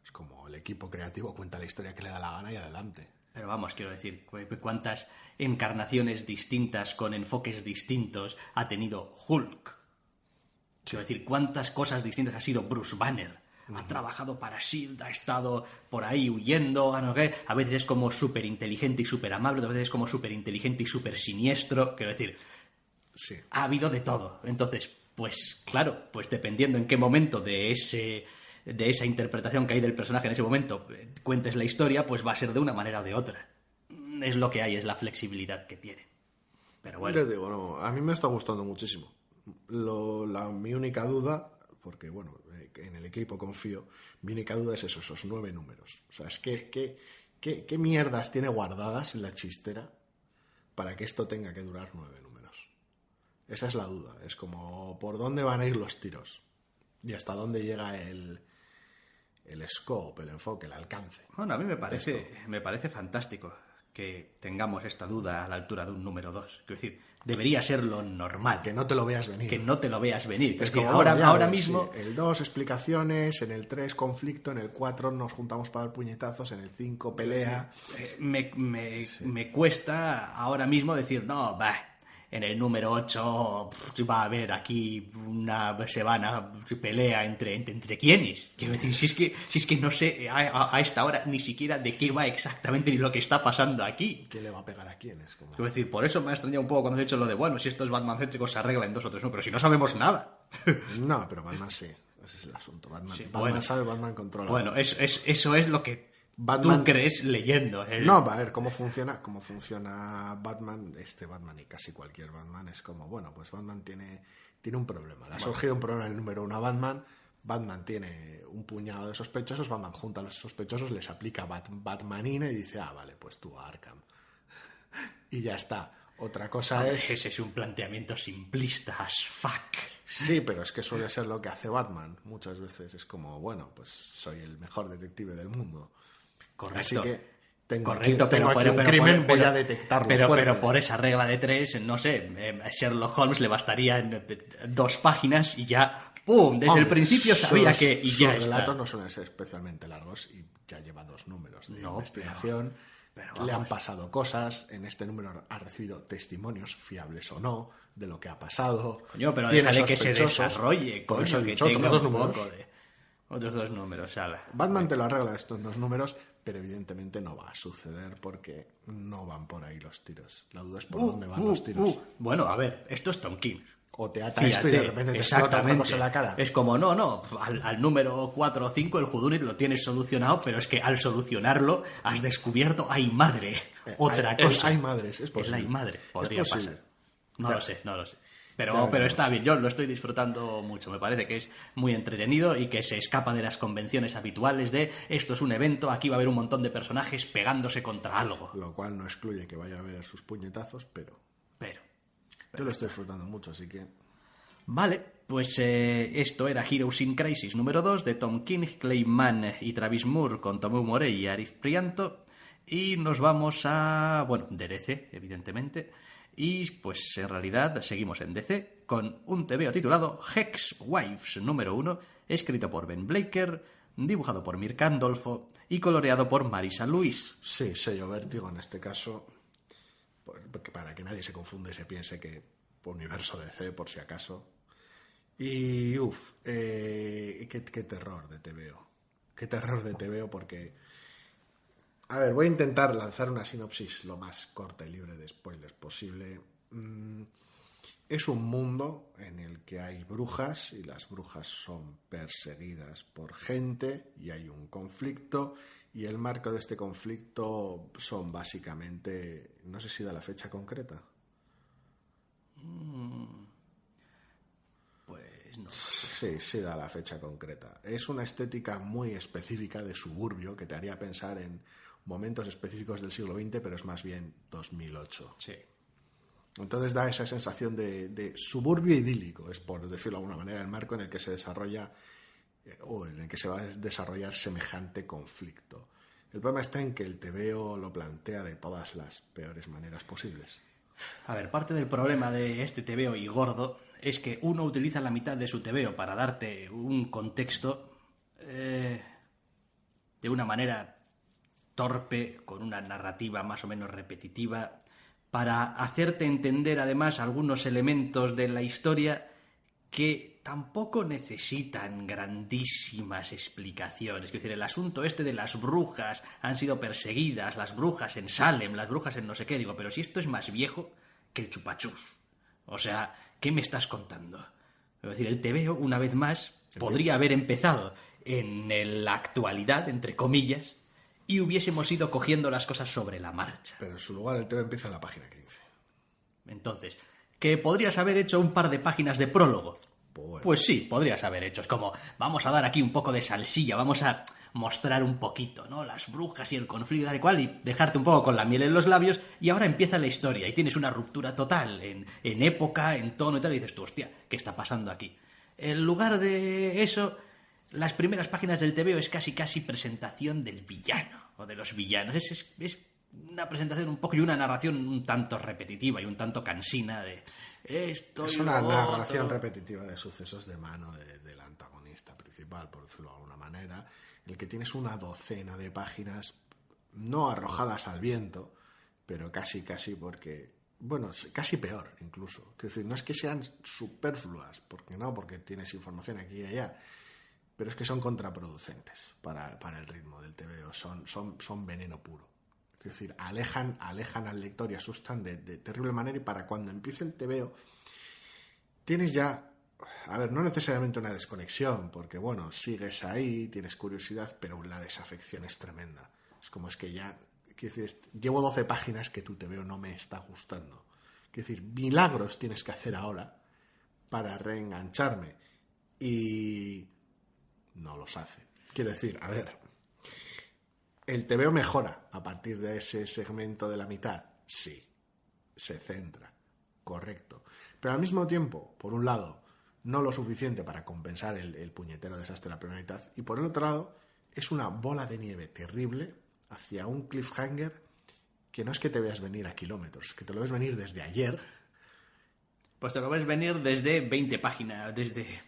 Es como el equipo creativo cuenta la historia que le da la gana y adelante. Pero vamos, quiero decir, ¿cuántas encarnaciones distintas con enfoques distintos ha tenido Hulk? Quiero decir, ¿cuántas cosas distintas ha sido Bruce Banner? Ha trabajado para S.H.I.E.L.D., ha estado por ahí huyendo, a veces es como súper inteligente y súper amable, otras veces es como súper inteligente y súper siniestro. Quiero decir, ha habido de todo. Entonces, pues claro, pues dependiendo en qué momento de esa interpretación que hay del personaje en ese momento cuentes la historia, pues va a ser de una manera o de otra. Es lo que hay, es la flexibilidad que tiene. Pero bueno. Les digo, no, a mí me está gustando muchísimo. Mi única duda, porque bueno, en el equipo confío, mi única duda es eso, esos 9 números. O sea, es que ¿qué mierdas tiene guardadas en la chistera para que esto tenga que durar 9 números? Esa es la duda. Es como, ¿por dónde van a ir los tiros? Y hasta dónde llega el scope, el enfoque, el alcance. Bueno, a mí me parece fantástico que tengamos esta duda a la altura de un número 2. Quiero decir, debería ser lo normal. Que no te lo veas venir. Que no te lo veas venir. Es como como ahora mismo... Sí. El 2, explicaciones. En el 3, conflicto. En el 4, nos juntamos para dar puñetazos. En el 5, pelea. Me cuesta ahora mismo decir, no, en el número 8 va a haber aquí una semana pelea entre quiénes. Quiero decir, si es que no sé a esta hora ni siquiera de qué va exactamente ni lo que está pasando aquí. ¿Qué le va a pegar a quién? Es como... Quiero decir, por eso me ha extrañado un poco cuando he dicho lo de, bueno, si esto es Batman céntrico se arregla en 2 o 3, no, pero si no sabemos nada. No, pero Batman sí. Ese es el asunto. Batman sabe, Batman controla. Bueno, eso es lo que Batman... tú crees leyendo. No, a ver, cómo funciona Batman, Batman y casi cualquier Batman es como, bueno, pues Batman tiene un problema. Le ha surgido un problema en el número 1 a Batman tiene un puñado de sospechosos, Batman junta a los sospechosos, les aplica Batmanina y dice, vale, pues tú a Arkham. Y ya está. Otra cosa es... Ese es un planteamiento simplista as fuck. Sí, pero es que suele ser lo que hace Batman. Muchas veces es como, bueno, pues soy el mejor detective del mundo. Correcto. Así que tengo correcto, aquí un crimen, voy a detectarlo. Pero por esa regla de 3, no sé, a Sherlock Holmes le bastarían 2 páginas y ya, ¡pum! Desde el principio sabía que... Y ya sus está. relatos no suelen ser especialmente largos y ya lleva 2 números de investigación. Pero le han pasado cosas. En este número ha recibido testimonios, fiables o no, de lo que ha pasado. Coño, pero déjale que se desarrolle. Por eso he que dicho tenga otros 2 un números. poco de... Otros 2 números, ala. Batman te lo arregla estos 2 números, pero evidentemente no va a suceder porque no van por ahí los tiros. La duda es por dónde van los tiros. Bueno, a ver, esto es Tom King. O te ata esto y de repente te explota otra cosa en la cara. Es como, no, al número 4 o 5 el Whodunit lo tienes solucionado, pero es que al solucionarlo has descubierto, ¡ay madre! Otra cosa. Hay madres, es posible. El ay madre, podría pasar. No lo sé. Pero veremos. Está bien, yo lo estoy disfrutando mucho. Me parece que es muy entretenido y que se escapa de las convenciones habituales de esto es un evento, aquí va a haber un montón de personajes pegándose contra algo. Lo cual no excluye que vaya a haber sus puñetazos, pero yo lo estoy disfrutando mucho, así que... Vale, pues esto era Heroes in Crisis número 2 de Tom King, Clay Mann y Travis Moore con Tomeu Morey y Arif Prianto. Y nos vamos a... bueno, de DC, evidentemente. Y pues en realidad seguimos en DC con un TVO titulado Hex Wives número 1, escrito por Ben Blaker, dibujado por Mirka Andolfo y coloreado por Marisa Luis. Sí, sello Vértigo en este caso, porque para que nadie se confunda y se piense que universo DC, por si acaso. Y qué terror de TVO. Qué terror de TVO porque... A ver, voy a intentar lanzar una sinopsis lo más corta y libre de spoilers posible. Es un mundo en el que hay brujas y las brujas son perseguidas por gente y hay un conflicto y el marco de este conflicto son básicamente... No sé si da la fecha concreta. Pues no. Sí da la fecha concreta. Es una estética muy específica de suburbio que te haría pensar en momentos específicos del siglo XX, pero es más bien 2008. Sí. Entonces da esa sensación de suburbio idílico, es por decirlo de alguna manera, el marco en el que se desarrolla o en el que se va a desarrollar semejante conflicto. El problema está en que el TVO lo plantea de todas las peores maneras posibles. A ver, parte del problema de este TVO y gordo es que uno utiliza la mitad de su TVO para darte un contexto de una manera torpe, con una narrativa más o menos repetitiva, para hacerte entender además algunos elementos de la historia que tampoco necesitan grandísimas explicaciones. Es decir, el asunto este de las brujas han sido perseguidas, las brujas en Salem, las brujas en no sé qué, digo, pero si esto es más viejo que el chupachús. O sea, ¿qué me estás contando? Es decir, el TVO, una vez más, podría haber empezado en la actualidad, entre comillas, y hubiésemos ido cogiendo las cosas sobre la marcha. Pero en su lugar el TVO empieza en la página 15. Entonces, ¿que podrías haber hecho un par de páginas de prólogo? Bueno. Pues sí, podrías haber hecho. Es como, vamos a dar aquí un poco de salsilla, vamos a mostrar un poquito, ¿no? Las brujas y el conflicto y cual, y dejarte un poco con la miel en los labios, y ahora empieza la historia, y tienes una ruptura total en época, en tono y tal, y dices tú, hostia, ¿qué está pasando aquí? En lugar de eso, las primeras páginas del TVO es casi presentación del villano, o de los villanos. Es una presentación un poco y una narración un tanto repetitiva y un tanto cansina de esto. Es una narración repetitiva de sucesos de mano del antagonista principal, por decirlo de alguna manera, en el que tienes una docena de páginas no arrojadas al viento, pero casi porque, bueno, casi peor incluso. Es decir, no es que sean superfluas, porque tienes información aquí y allá, pero es que son contraproducentes para el ritmo del TVO, son veneno puro. Es decir, alejan al lector y asustan de terrible manera, y para cuando empiece el TVO tienes ya, a ver, no necesariamente una desconexión, porque bueno, sigues ahí, tienes curiosidad, pero la desafección es tremenda. Es como es que ya, quiero decir, llevo 12 páginas que tu TVO no me está gustando. Quiero decir, milagros tienes que hacer ahora para reengancharme, y no los hace. Quiero decir, a ver, ¿el TVO mejora a partir de ese segmento de la mitad? Sí, se centra, correcto. Pero al mismo tiempo, por un lado, no lo suficiente para compensar el puñetero desastre de la primera mitad, y por el otro lado, es una bola de nieve terrible hacia un cliffhanger que no es que te veas venir a kilómetros, que te lo ves venir desde ayer. Pues te lo ves venir desde 20 páginas, desde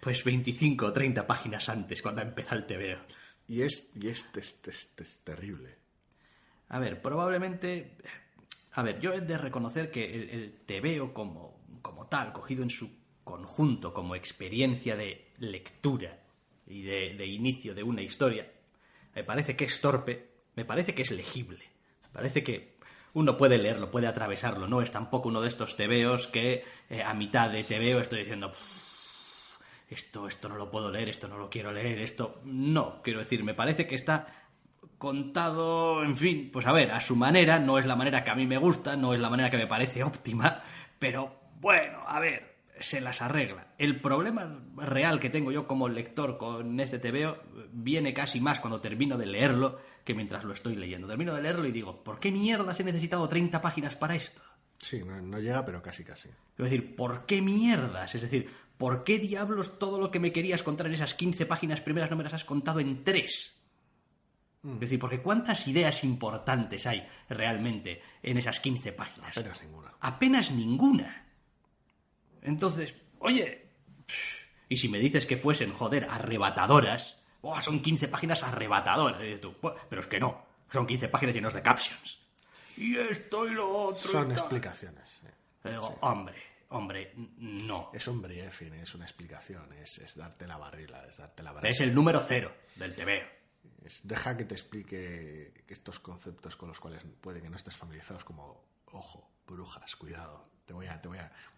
pues 25 o 30 páginas antes, cuando empezó el TVO. Y es terrible. A ver, probablemente... A ver, yo he de reconocer que el TVO como tal, cogido en su conjunto, como experiencia de lectura y de inicio de una historia, me parece que es torpe, me parece que es legible, me parece que uno puede leerlo, puede atravesarlo, no es tampoco uno de estos TVOs que a mitad de TVO estoy diciendo... Esto no lo puedo leer, esto no lo quiero leer, esto... No, quiero decir, me parece que está contado, en fin, pues a ver, a su manera, no es la manera que a mí me gusta, no es la manera que me parece óptima, pero bueno, a ver, se las arregla. El problema real que tengo yo como lector con este TVO viene casi más cuando termino de leerlo que mientras lo estoy leyendo. Termino de leerlo y digo, ¿por qué mierdas he necesitado 30 páginas para esto? Sí, no llega, pero casi. Es decir, ¿por qué mierdas? Es decir, ¿por qué diablos todo lo que me querías contar en esas 15 páginas primeras no me las has contado en 3? Es decir, porque ¿cuántas ideas importantes hay realmente en esas 15 páginas? Apenas ninguna. Apenas ninguna. Entonces, oye, y si me dices que fuesen, joder, arrebatadoras, son 15 páginas arrebatadoras, dices tú, pero es que no, son 15 páginas llenas de captions. Y esto y lo otro. Son explicaciones. Digo, sí. Hombre, no. Es un briefing, es una explicación, es darte la barrila, es darte la brasa. Es el número 0 del TVO. Deja que te explique estos conceptos con los cuales puede que no estés familiarizados, como, ojo, brujas, cuidado. Voy a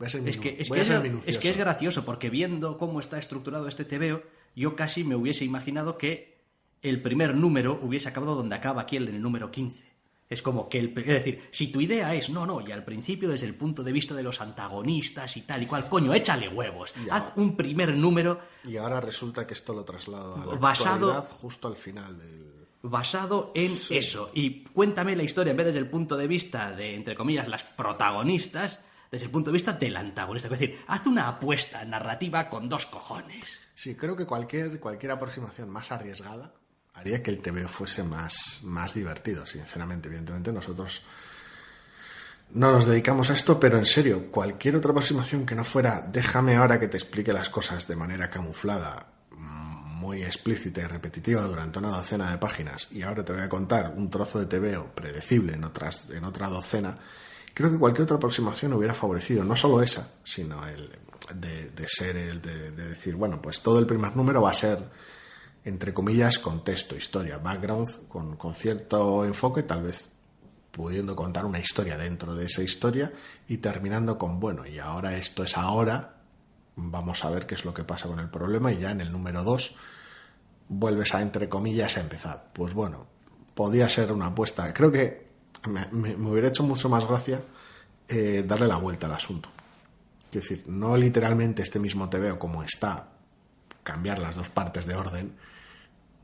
ser minucioso. Es que es gracioso, porque viendo cómo está estructurado este TVO, yo casi me hubiese imaginado que el primer número hubiese acabado donde acaba aquí en el número 15. Es como que, es decir, si tu idea es, no, y al principio desde el punto de vista de los antagonistas y tal y cual, coño, échale huevos, haz un primer número... Y ahora resulta que esto lo traslado a la basado, actualidad justo al final del... Basado en eso. Y cuéntame la historia, en vez desde el punto de vista de, entre comillas, las protagonistas, desde el punto de vista del antagonista. Es decir, haz una apuesta narrativa con 2 cojones. Sí, creo que cualquier aproximación más arriesgada haría que el TVO fuese más divertido, sinceramente. Evidentemente nosotros no nos dedicamos a esto, pero en serio, cualquier otra aproximación que no fuera déjame ahora que te explique las cosas de manera camuflada, muy explícita y repetitiva durante una docena de páginas, y ahora te voy a contar un trozo de TVO predecible en otra docena, creo que cualquier otra aproximación hubiera favorecido no solo esa, sino el de decir, bueno, pues todo el primer número va a ser, entre comillas, contexto, historia, background, con cierto enfoque, tal vez pudiendo contar una historia dentro de esa historia y terminando con, bueno, y ahora esto es ahora, vamos a ver qué es lo que pasa con el problema, y ya en el número 2 vuelves a, entre comillas, a empezar. Pues bueno, podía ser una apuesta. Creo que me hubiera hecho mucho más gracia darle la vuelta al asunto. Es decir, no literalmente este mismo TVO como está, cambiar las 2 partes de orden,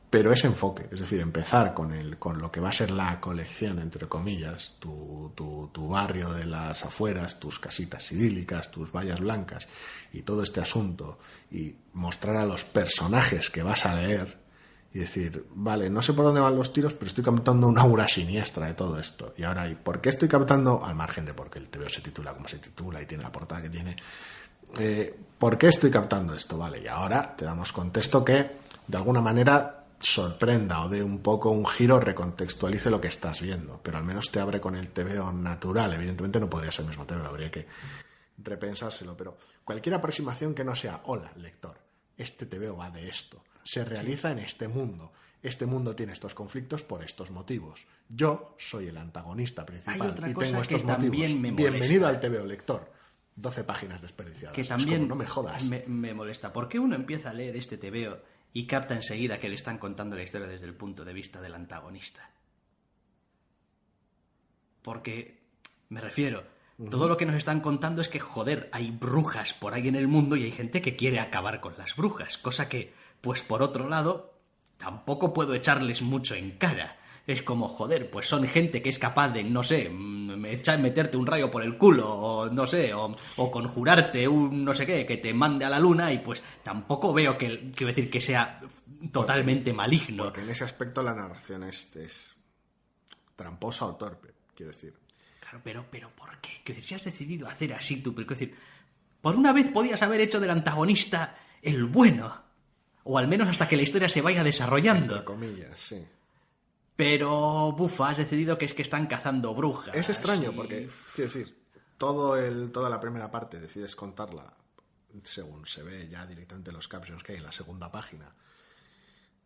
pero ese enfoque, es decir, empezar con lo que va a ser la colección, entre comillas, tu barrio de las afueras, tus casitas idílicas, tus vallas blancas y todo este asunto, y mostrar a los personajes que vas a leer y decir, vale, no sé por dónde van los tiros, pero estoy captando una aura siniestra de todo esto. Y ahora, ¿y por qué estoy captando? Al margen de porque el TVO se titula como se titula y tiene la portada que tiene, ¿por qué estoy captando esto? Vale, y ahora te damos contexto que de alguna manera sorprenda o dé un poco un giro, recontextualice lo que estás viendo, pero al menos te abre con el TVO natural. Evidentemente no podría ser el mismo TVO, habría que repensárselo, pero cualquier aproximación que no sea, hola, lector, este TVO va de esto, se realiza en este mundo tiene estos conflictos por estos motivos, yo soy el antagonista principal y tengo estos motivos, bienvenido al TVO, lector. 12 páginas desperdiciadas. Que también como, no me jodas. Me molesta. ¿Por qué uno empieza a leer este TVO y capta enseguida que le están contando la historia desde el punto de vista del antagonista? Porque, me refiero, todo lo que nos están contando es que, joder, hay brujas por ahí en el mundo y hay gente que quiere acabar con las brujas. Cosa que, pues por otro lado, tampoco puedo echarles mucho en cara. Es como, joder, pues son gente que es capaz de, no sé, meterte un rayo por el culo, o no sé, o conjurarte un no sé qué, que te mande a la luna, y pues tampoco veo quiero decir, que sea totalmente maligno. Porque en ese aspecto la narración es tramposa o torpe, quiero decir. Claro, pero ¿por qué? Quiero decir, si has decidido hacer así tú, pero quiero decir, por una vez podías haber hecho del antagonista el bueno, o al menos hasta que la historia se vaya desarrollando. Entre comillas, sí. Pero, bufa, has decidido que es que están cazando brujas. Es extraño porque, quiero decir, toda la primera parte decides contarla, según se ve ya directamente en los captions que hay en la segunda página,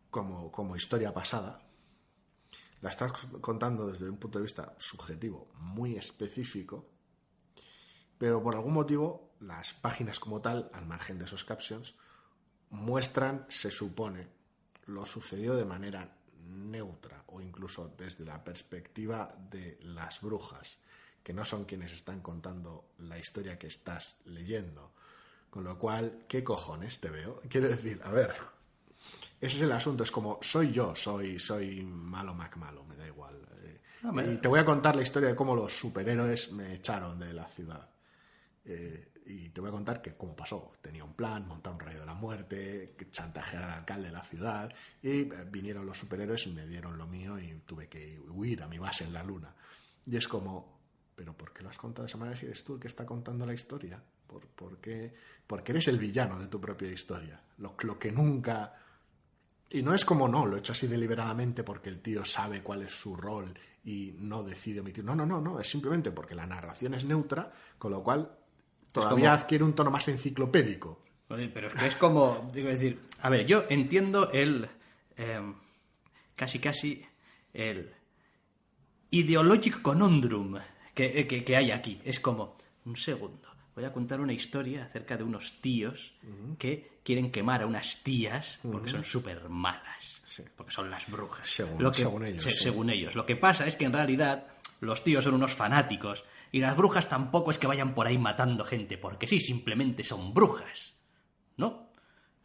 como historia pasada. La estás contando desde un punto de vista subjetivo, muy específico, pero por algún motivo las páginas como tal, al margen de esos captions, muestran, se supone, lo sucedido de manera neutra o incluso desde la perspectiva de las brujas, que no son quienes están contando la historia que estás leyendo. Con lo cual, ¿qué cojones te veo? Quiero decir, a ver, ese es el asunto, es como, soy malo Macmalo, me da igual. Y te voy a contar la historia de cómo los superhéroes me echaron de la ciudad. Y te voy a contar cómo pasó. Tenía un plan, montar un rayo de la muerte, chantajear al alcalde de la ciudad, y vinieron los superhéroes y me dieron lo mío y tuve que huir a mi base en la luna. Y es como, ¿pero por qué lo has contado de esa manera si eres tú el que está contando la historia? ¿Por qué? Porque eres el villano de tu propia historia. Lo que nunca... Y no es como, no, lo he hecho así deliberadamente porque el tío sabe cuál es su rol y no decide omitir. No, es simplemente porque la narración es neutra, con lo cual todavía adquiere un tono más enciclopédico. Pero es que es como, digo, decir, a ver, yo entiendo el casi el ideologic conundrum que hay aquí. Es como, un segundo, voy a contar una historia acerca de unos tíos que quieren quemar a unas tías porque son súper malas, porque son las brujas. Según ellos. Según ellos. Lo que pasa es que en realidad los tíos son unos fanáticos y las brujas tampoco es que vayan por ahí matando gente, porque sí, simplemente son brujas, ¿no?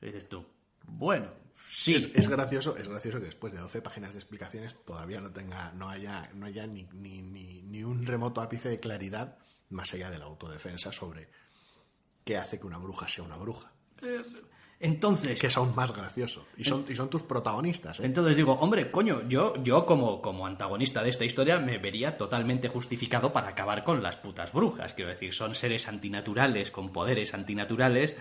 Y dices tú, bueno, sí. Es gracioso que después de 12 páginas de explicaciones todavía no haya ni un remoto ápice de claridad más allá de la autodefensa sobre qué hace que una bruja sea una bruja. Entonces... Que es aún más gracioso. Y son tus protagonistas, ¿eh? Entonces digo, hombre, coño, yo como antagonista de esta historia me vería totalmente justificado para acabar con las putas brujas. Quiero decir, son seres antinaturales, con poderes antinaturales...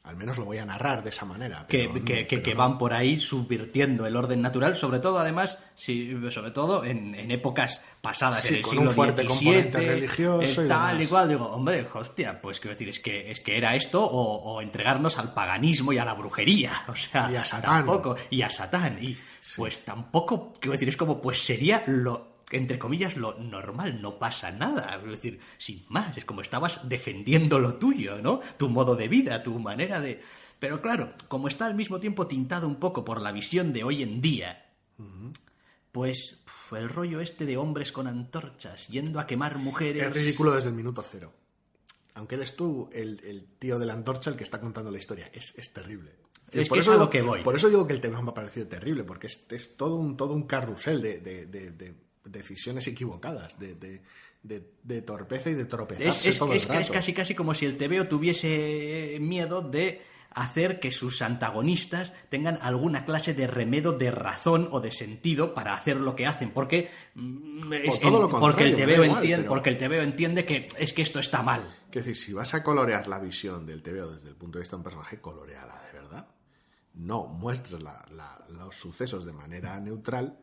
Al menos lo voy a narrar de esa manera. Que van por ahí subvirtiendo el orden natural, sobre todo, además, sobre todo en épocas pasadas, en el con siglo un fuerte XVII, componente religioso y tal demás. y cual. Digo, hombre, hostia, pues quiero decir, es que era esto o entregarnos al paganismo y a la brujería. O sea, y a Satán. Tampoco, y a Satán. Y pues tampoco, quiero decir, es como, pues sería entre comillas, lo normal, no pasa nada. Es decir, sin más, es como estabas defendiendo lo tuyo, ¿no? Tu modo de vida, tu manera de... Pero claro, como está al mismo tiempo tintado un poco por la visión de hoy en día, pues el rollo este de hombres con antorchas yendo a quemar mujeres... Es ridículo desde el minuto cero. Aunque eres tú el tío de la antorcha el que está contando la historia. Es terrible. Es que es a lo que voy. Por eso digo que el tema me ha parecido terrible, porque es todo un carrusel de decisiones equivocadas, de torpeza y de tropezarse todo el rato. Es casi como si el TVO tuviese miedo de hacer que sus antagonistas tengan alguna clase de remedio de razón o de sentido para hacer lo que hacen, porque el TVO entiende que es que esto está mal. Es decir, si vas a colorear la visión del TVO desde el punto de vista de un personaje, coloreala de verdad. No muestres los sucesos de manera neutral,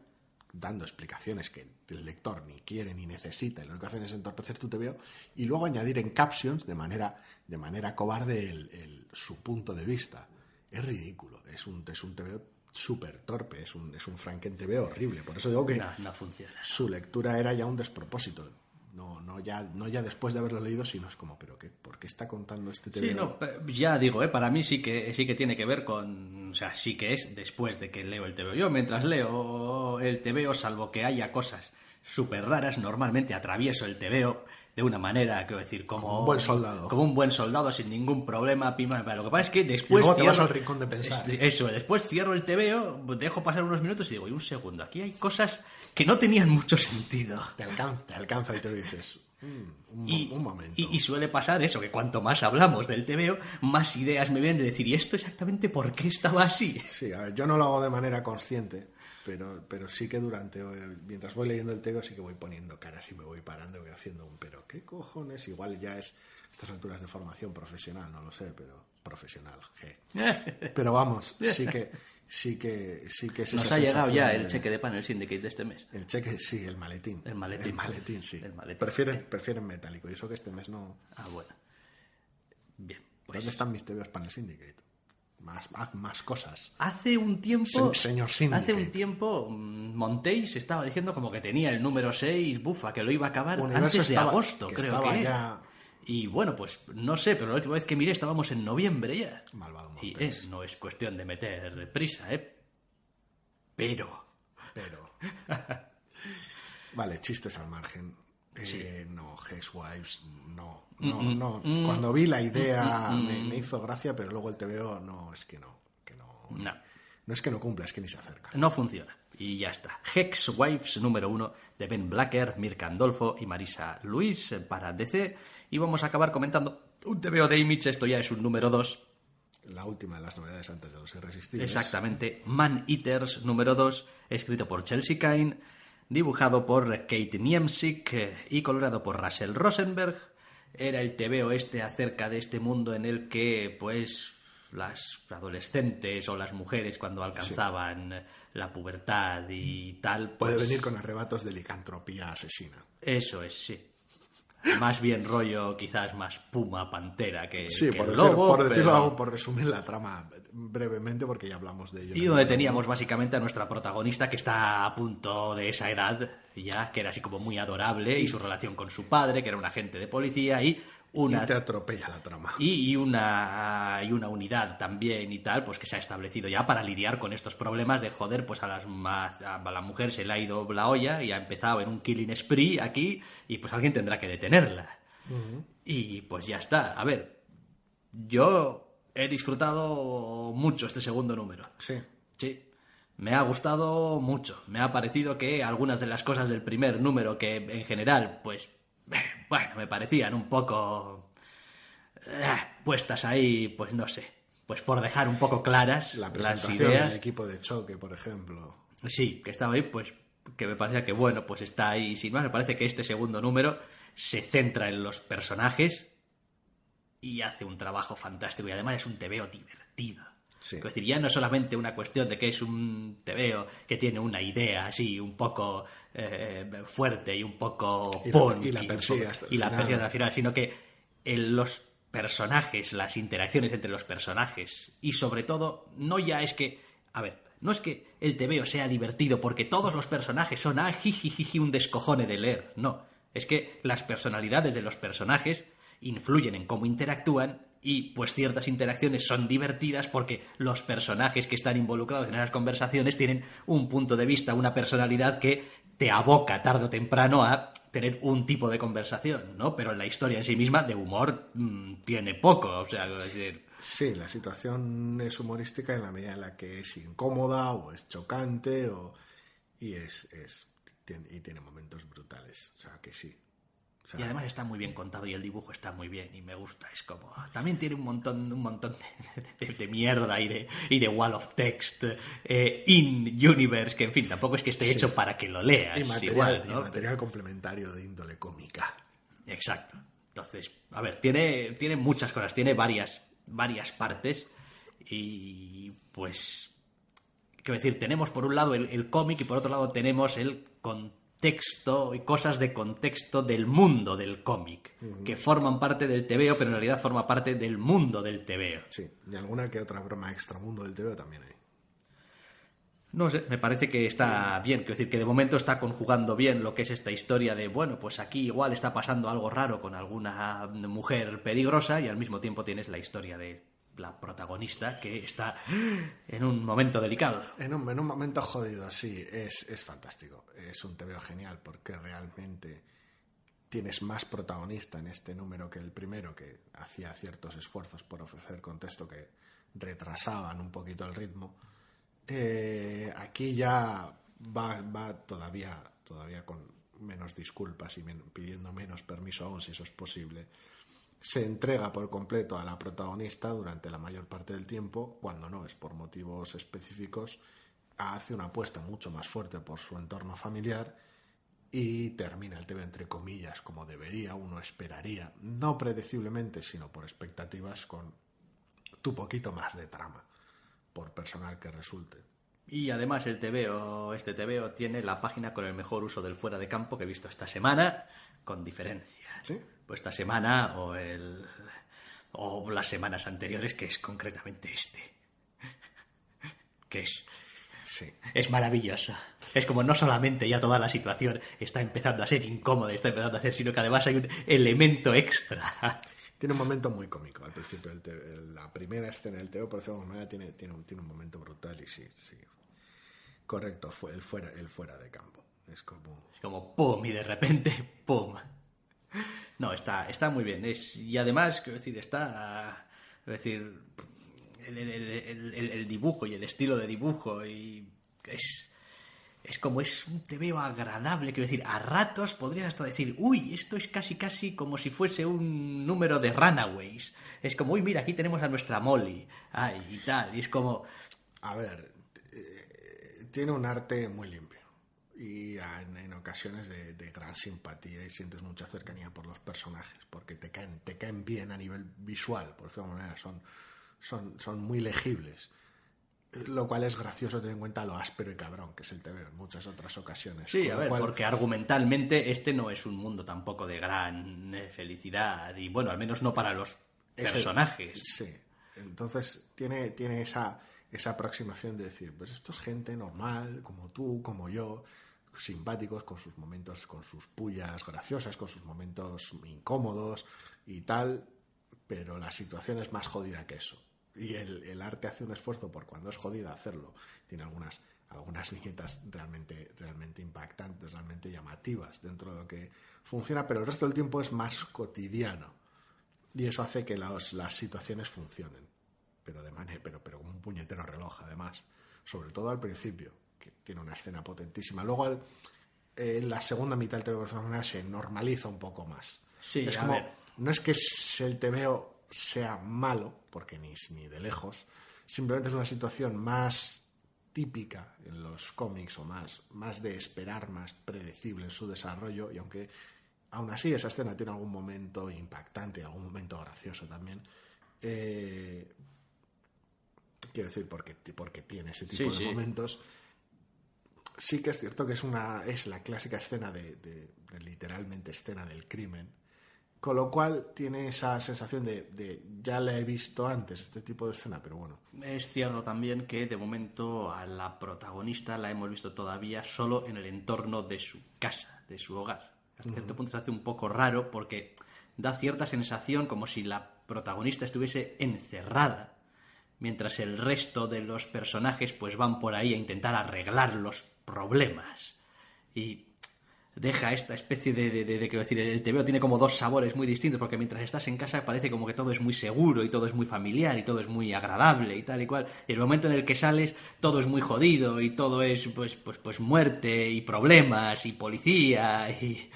dando explicaciones que el lector ni quiere ni necesita, y lo único que hacen es entorpecer tu TVO, y luego añadir en captions de manera cobarde su punto de vista. Es ridículo, es un TVO súper torpe, es un Franken TVO horrible. Por eso digo que no funciona. Su lectura era ya un despropósito. No ya después de haberlo leído, sino es como, ¿pero qué? ¿Por qué está contando este TVO? Sí, no, ya digo, para mí sí que tiene que ver con... O sea, sí que es después de que leo el TVO. Yo mientras leo el TVO, salvo que haya cosas súper raras, normalmente atravieso el TVO de una manera, quiero decir, como un buen soldado. Como un buen soldado, sin ningún problema. Lo que pasa es que después... Y luego te vas al rincón de pensar. Eso, después cierro el TVO, dejo pasar unos minutos y digo, y un segundo, aquí hay cosas que no tenían mucho sentido. Te alcanza y te dices... un momento. Y suele pasar eso, que cuanto más hablamos del TVO, más ideas me vienen de decir, ¿y esto exactamente por qué estaba así? Sí, a ver, yo no lo hago de manera consciente, pero sí que mientras voy leyendo el TVO sí que voy poniendo caras y me voy parando y voy haciendo ¿pero qué cojones? Igual ya es a estas alturas de formación profesional, no lo sé, pero profesional, pero vamos, sí que es Nos ha llegado ya el cheque de Panel Syndicate de este mes. El cheque, sí, el maletín. El maletín, sí. El maletín. Prefieren metálico, y eso que este mes no... Ah, bueno. Bien. Pues... ¿Dónde están mis TVOs Panel Syndicate? Más cosas. Hace un tiempo... Señor Syndicate. Hace un tiempo Montéis estaba diciendo como que tenía el número 6, bufa, que lo iba a acabar antes de agosto, creo que. Ya... Y bueno, pues no sé, pero la última vez que miré estábamos en noviembre ya. Malvado Montes. Y no es cuestión de meter prisa, Pero... Vale, chistes al margen. Sí. No, Hexwives, no. Cuando vi la idea me hizo gracia, pero luego el TVO no es que no. No es que no cumpla, es que ni se acerca. No funciona. Y ya está. Hexwives número 1 de Ben Blacker, Mirka Andolfo y Marisa Luis para DC. Y vamos a acabar comentando Un TVO de Image, esto ya es un número 2. La última de las novedades antes de Los Irresistibles. Exactamente. Man Eaters número 2, escrito por Chelsea Kane, dibujado por Kate Niemczyk y colorado por Russell Rosenberg. Era el TVO acerca de este mundo en el que, pues, las adolescentes o las mujeres cuando alcanzaban la pubertad y tal... Pues, puede venir con arrebatos de licantropía asesina. Eso es, sí. Más bien rollo, quizás más puma, pantera que, sí, que por lobo. Por decirlo algo, por resumir la trama brevemente, porque ya hablamos de ello. Y donde teníamos básicamente a nuestra protagonista que está a punto de esa edad, ya, que era así como muy adorable, y su relación con su padre, que era un agente de policía, y te atropella la trama. Y una unidad también y tal, pues que se ha establecido ya para lidiar con estos problemas de joder, pues a la mujer se le ha ido la olla y ha empezado en un killing spree aquí y pues alguien tendrá que detenerla. Uh-huh. Y pues ya está. A ver, yo he disfrutado mucho este segundo número. Sí. Sí. Me ha gustado mucho. Me ha parecido que algunas de las cosas del primer número que en general, pues... bueno, me parecían un poco puestas ahí, pues no sé, pues por dejar un poco claras la las presentación ideas. del equipo de choque, por ejemplo. Sí, que estaba ahí, pues que me parecía que bueno, pues está ahí. Sin más, me parece que este segundo número se centra en los personajes y hace un trabajo fantástico y además es un TVO divertido. Sí. Es decir, ya no es solamente una cuestión de que es un TVO que tiene una idea así un poco fuerte y un poco punk y la persigue hasta el final, sino que los personajes, las interacciones entre los personajes y sobre todo, no ya es que, a ver, no es que el TVO sea divertido porque todos los personajes son jijijiji, un descojone de leer, no, es que las personalidades de los personajes influyen en cómo interactúan y pues ciertas interacciones son divertidas porque los personajes que están involucrados en esas conversaciones tienen un punto de vista, una personalidad que te aboca tarde o temprano a tener un tipo de conversación, ¿no? Pero la historia en sí misma de humor tiene poco, o sea, es decir... Sí, la situación es humorística en la medida en la que es incómoda o es chocante y tiene momentos brutales, o sea que sí. O sea, y además está muy bien contado y el dibujo está muy bien y me gusta. Es como... También tiene un montón de mierda y de wall of text in-universe, que en fin, tampoco es que esté hecho para que lo leas. Y material, igual, ¿no? material complementario de índole cómica. Exacto. Entonces, a ver, tiene muchas cosas, tiene varias partes y pues... Quiero decir, tenemos por un lado el cómic y por otro lado tenemos el contexto y cosas de contexto del mundo del cómic, que forman parte del TVO, pero en realidad forma parte del mundo del TVO. Sí, y alguna que otra broma extramundo del TVO también hay. No sé, me parece que está bien, quiero decir que de momento está conjugando bien lo que es esta historia de, bueno, pues aquí igual está pasando algo raro con alguna mujer peligrosa y al mismo tiempo tienes la historia de la protagonista que está en un momento delicado. En un momento jodido, sí, es fantástico. Es un TVO genial porque realmente tienes más protagonista en este número que el primero, que hacía ciertos esfuerzos por ofrecer contexto que retrasaban un poquito el ritmo. Aquí ya va todavía con menos disculpas y pidiendo menos permiso aún, si eso es posible. Se entrega por completo a la protagonista durante la mayor parte del tiempo, cuando no es por motivos específicos, hace una apuesta mucho más fuerte por su entorno familiar y termina el TV entre comillas como debería, uno esperaría, no predeciblemente, sino por expectativas, con tu poquito más de trama, por personal que resulte. Y además este TVO tiene la página con el mejor uso del fuera de campo que he visto esta semana, con diferencia. ¿Sí? Pues esta semana o las semanas anteriores, que es concretamente que es... Sí. Es maravilloso. Es como no solamente ya toda la situación está empezando a ser incómoda, está empezando a ser, sino que además hay un elemento extra. Tiene un momento muy cómico al principio la primera escena del TVO, por decirlo de alguna manera, tiene un momento brutal y sí. Correcto, fue el fuera de campo. Es como ¡pum! Y de repente ¡pum! No, está muy bien. Y además, quiero decir, el dibujo y el estilo de dibujo y es como es un tebeo agradable, quiero decir, a ratos podrías hasta decir, uy, esto es casi como si fuese un número de Runaways. Es como, uy, mira, aquí tenemos a nuestra Molly, ay, y tal, y es como... A ver, tiene un arte muy limpio y en ocasiones de gran simpatía y sientes mucha cercanía por los personajes, porque te caen bien a nivel visual, por decirlo de alguna manera, son muy legibles. Lo cual es gracioso tener en cuenta lo áspero y cabrón que es el TVO en muchas otras ocasiones. Sí, a ver, porque argumentalmente este no es un mundo tampoco de gran felicidad y, bueno, al menos no para los personajes. Sí, entonces tiene esa aproximación de decir, pues esto es gente normal, como tú, como yo, simpáticos, con sus momentos, con sus pullas graciosas, con sus momentos incómodos y tal, pero la situación es más jodida que eso. Y el arte hace un esfuerzo por cuando es jodido hacerlo. Tiene algunas viñetas realmente impactantes, realmente llamativas dentro de lo que funciona, pero el resto del tiempo es más cotidiano. Y eso hace que las situaciones funcionen. Pero como un puñetero reloj, además. Sobre todo al principio, que tiene una escena potentísima. Luego, en la segunda mitad del TVO se normaliza un poco más. Sí, es como, no es que el TVO sea malo, porque ni de lejos, simplemente es una situación más típica en los cómics o más de esperar, más predecible en su desarrollo, y aunque aún así esa escena tiene algún momento impactante, algún momento gracioso también, quiero decir, porque tiene ese tipo de momentos, sí que es cierto que es la clásica escena de literalmente escena del crimen. Con lo cual tiene esa sensación de ya la he visto antes, este tipo de escena, pero bueno. Es cierto también que de momento a la protagonista la hemos visto todavía solo en el entorno de su casa, de su hogar. A cierto punto se hace un poco raro porque da cierta sensación como si la protagonista estuviese encerrada, mientras el resto de los personajes pues van por ahí a intentar arreglar los problemas. Y... deja esta especie de quiero decir, el TVO tiene como dos sabores muy distintos, porque mientras estás en casa parece como que todo es muy seguro y todo es muy familiar y todo es muy agradable y tal y cual, y el momento en el que sales todo es muy jodido y todo es pues muerte y problemas y policía y...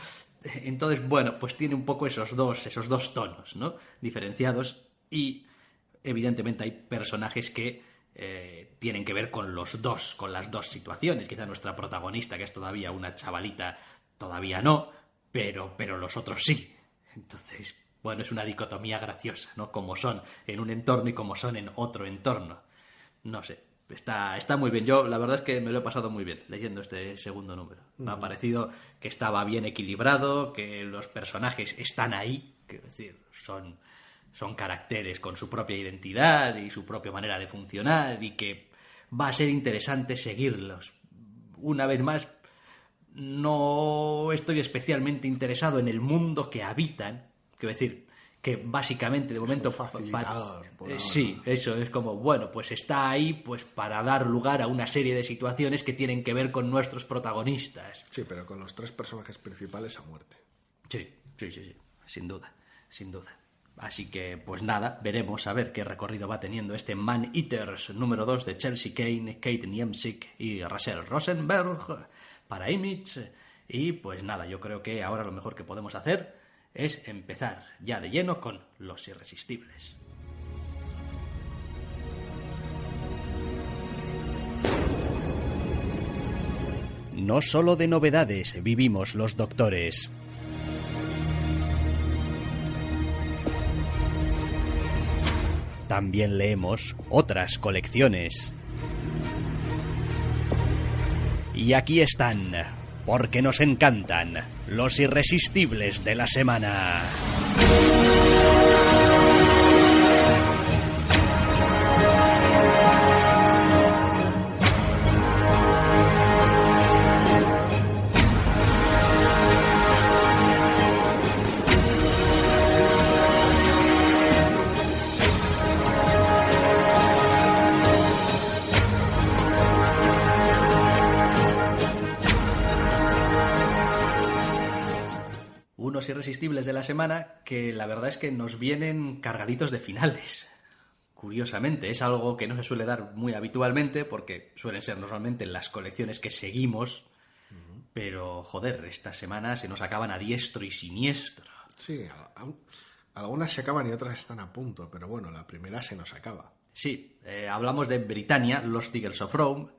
Entonces, bueno, pues tiene un poco esos dos tonos, ¿no? Diferenciados, y evidentemente hay personajes que tienen que ver con las dos situaciones. Quizá nuestra protagonista, que es todavía una chavalita, todavía no, pero los otros sí. Entonces, bueno, es una dicotomía graciosa, ¿no? Como son en un entorno y como son en otro entorno. No sé, está muy bien. Yo la verdad es que me lo he pasado muy bien leyendo este segundo número. Me ha parecido que estaba bien equilibrado, que los personajes están ahí, quiero decir, son caracteres con su propia identidad y su propia manera de funcionar, y que va a ser interesante seguirlos. Una vez más, no estoy especialmente interesado en el mundo que habitan, quiero decir, que básicamente de momento... facilitador, por ahora. Sí, eso es como, bueno, pues está ahí pues para dar lugar a una serie de situaciones que tienen que ver con nuestros protagonistas. Sí, pero con los tres personajes principales a muerte. Sí, sin duda. Así que, pues nada, veremos a ver qué recorrido va teniendo este Man Eaters número 2 de Chelsea Kane, Kate Niemczyk y Rachel Rosenberg para Image. Y pues nada, yo creo que ahora lo mejor que podemos hacer es empezar ya de lleno con Los Irresistibles. No solo de novedades vivimos los doctores. También leemos otras colecciones. Y aquí están, porque nos encantan, los irresistibles de la semana. Unos irresistibles de la semana que la verdad es que nos vienen cargaditos de finales. curiosamente. Es algo que no se suele dar muy habitualmente porque suelen ser normalmente las colecciones que seguimos, pero, joder, esta semana se nos acaban a diestro y siniestro. Sí, algunas se acaban y otras están a punto, pero bueno, la primera se nos acaba. Sí, hablamos de Britannia, Lost Eagles of Rome,